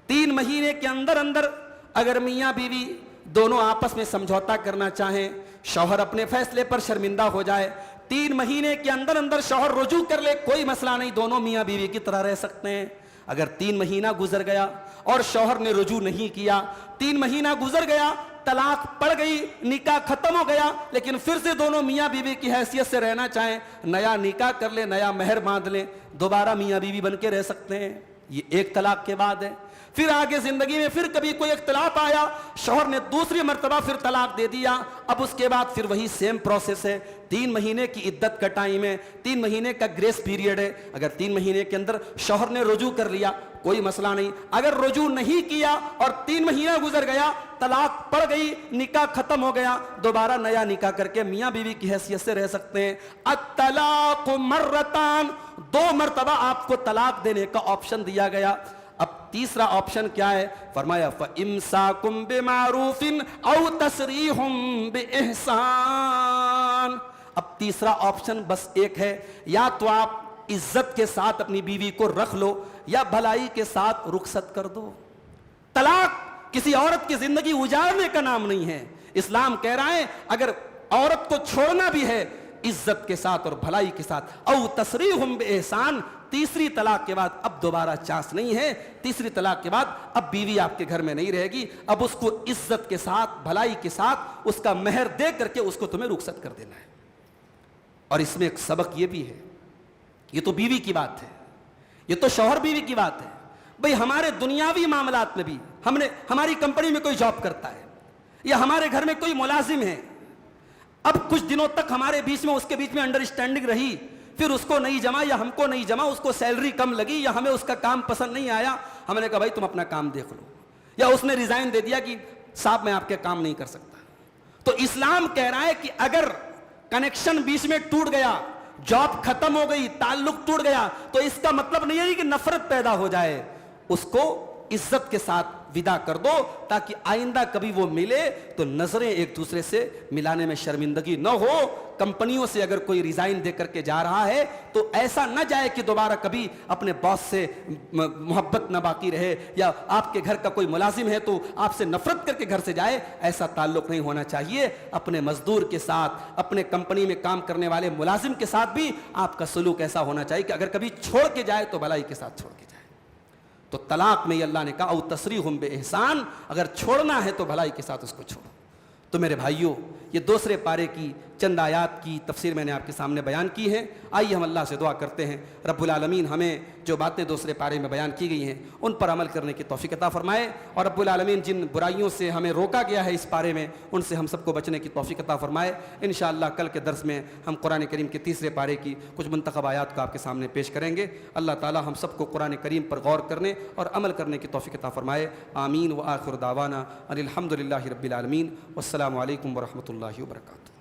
3 مہینے کے اندر اگر میاں بیوی دونوں آپس میں سمجھوتا کرنا چاہیں، شوہر اپنے فیصلے پر شرمندہ ہو جائے، 3 مہینے کے اندر شوہر رجوع کر لے، کوئی مسئلہ نہیں، دونوں میاں بیوی کی طرح رہ سکتے ہیں. اگر 3 مہینہ گزر گیا اور شوہر نے رجوع نہیں کیا، 3 مہینہ گزر گیا، طلاق پڑ گئی، نکاح ختم ہو گیا، لیکن پھر سے دونوں میاں بیوی کی حیثیت سے رہنا چاہیں، نیا نکاح کر لیں، نیا مہر باندھ لیں، دوبارہ میاں بیوی بن کے رہ سکتے ہیں. یہ 1 طلاق کے بعد ہے. پھر آگے زندگی میں پھر کبھی کوئی اختلاف آیا، شوہر نے دوسری مرتبہ پھر طلاق دے دیا، اب اس کے بعد پھر وہی سیم پروسیس ہے. 3 مہینے کی عدت کا ٹائم ہے، 3 مہینے کا گریس پیریڈ ہے. اگر 3 مہینے کے اندر شوہر نے رجوع کر لیا کوئی مسئلہ نہیں، اگر رجوع نہیں کیا اور 3 مہینہ گزر گیا، طلاق پڑ گئی، نکاح ختم ہو گیا، دوبارہ نیا نکاح کر کے میاں بیوی کی حیثیت سے رہ سکتے ہیں. الطلاق مرتان، 2 مرتبہ آپ کو طلاق دینے کا آپشن دیا گیا. اب تیسرا آپشن کیا ہے؟ فرمایا فَإِمْسَاكُمْ بِمَعْرُوفٍ أَوْ تَسْرِيحٌ بِإِحْسَانٍ۔ اب تیسرا آپشن بس ایک ہے، یا تو آپ عزت کے ساتھ اپنی بیوی کو رکھ لو یا بھلائی کے ساتھ رخصت کر دو۔ طلاق کسی عورت کی زندگی اجاڑنے کا نام نہیں ہے۔ اسلام کہہ رہا ہے اگر عورت کو چھوڑنا بھی ہے عزت کے ساتھ اور بھلائی کے ساتھ، او تسریح باحسان، تیسری طلاق کے بعد اب دوبارہ چانس نہیں ہے، تیسری طلاق کے بعد اب بیوی آپ کے گھر میں نہیں رہے گی، اب اس کو عزت کے ساتھ بھلائی کے ساتھ اس کا مہر دے کر کے اس کو تمہیں رخصت کر دینا ہے۔ اور اس میں ایک سبق یہ بھی ہے، یہ تو بیوی کی بات ہے، یہ تو شوہر بیوی کی بات ہے، بھئی ہمارے دنیاوی معاملات میں بھی ہماری کمپنی میں کوئی جاب کرتا ہے یا ہمارے گھر میں کوئی ملازم ہے، اب کچھ دنوں تک ہمارے بیچ میں اس کے بیچ میں انڈرسٹینڈنگ رہی، پھر اس کو نہیں جما یا ہم کو نہیں جما، اس کو سیلری کم لگی یا ہمیں اس کا کام پسند نہیں آیا، ہم نے کہا بھائی تم اپنا کام دیکھ لو، یا اس نے ریزائن دے دیا کہ صاحب میں آپ کے کام نہیں کر سکتا۔ تو اسلام کہہ رہا ہے کہ اگر کنیکشن بیچ میں ٹوٹ گیا، جاب ختم ہو گئی، تعلق ٹوٹ گیا، تو اس کا مطلب نہیں ہے کہ نفرت پیدا ہو جائے، اس کو عزت کے ساتھ ودا کر دو تاکہ آئندہ کبھی وہ ملے تو نظریں ایک دوسرے سے ملانے میں شرمندگی نہ ہو۔ کمپنیوں سے اگر کوئی ریزائن دے کر کے جا رہا ہے تو ایسا نہ جائے کہ دوبارہ کبھی اپنے باس سے محبت نہ باقی رہے، یا آپ کے گھر کا کوئی ملازم ہے تو آپ سے نفرت کر کے گھر سے جائے، ایسا تعلق نہیں ہونا چاہیے۔ اپنے مزدور کے ساتھ، اپنے کمپنی میں کام کرنے والے ملازم کے ساتھ بھی آپ کا سلوک ایسا ہونا چاہیے کہ اگر کبھی چھوڑ کے جائے تو بھلائی کے ساتھ چھوڑ کے جائے۔ تو طلاق میں یہ اللہ نے کہا او تسریح باحسان، اگر چھوڑنا ہے تو بھلائی کے ساتھ اس کو چھوڑو۔ تو میرے بھائیوں، یہ دوسرے پارے کی چند آیات کی تفسیر میں نے آپ کے سامنے بیان کی ہے۔ آئیے ہم اللہ سے دعا کرتے ہیں رب العالمین ہمیں جو باتیں دوسرے پارے میں بیان کی گئی ہیں ان پر عمل کرنے کی توفیق عطا فرمائے، اور رب العالمین جن برائیوں سے ہمیں روکا گیا ہے اس پارے میں ان سے ہم سب کو بچنے کی توفیق عطا فرمائے۔ انشاءاللہ کل کے درس میں ہم قرآن کریم کے تیسرے پارے کی کچھ منتخب آیات کو آپ کے سامنے پیش کریں گے۔ اللہ تعالی ہم سب کو قرآن کریم پر غور کرنے اور عمل کرنے کی توفیق عطا فرمائے۔ آمین۔ وآخر دعوانا ان الحمد للہ رب العالمین، والسلام علیکم ورحمۃ اللہ وبرکاتہ۔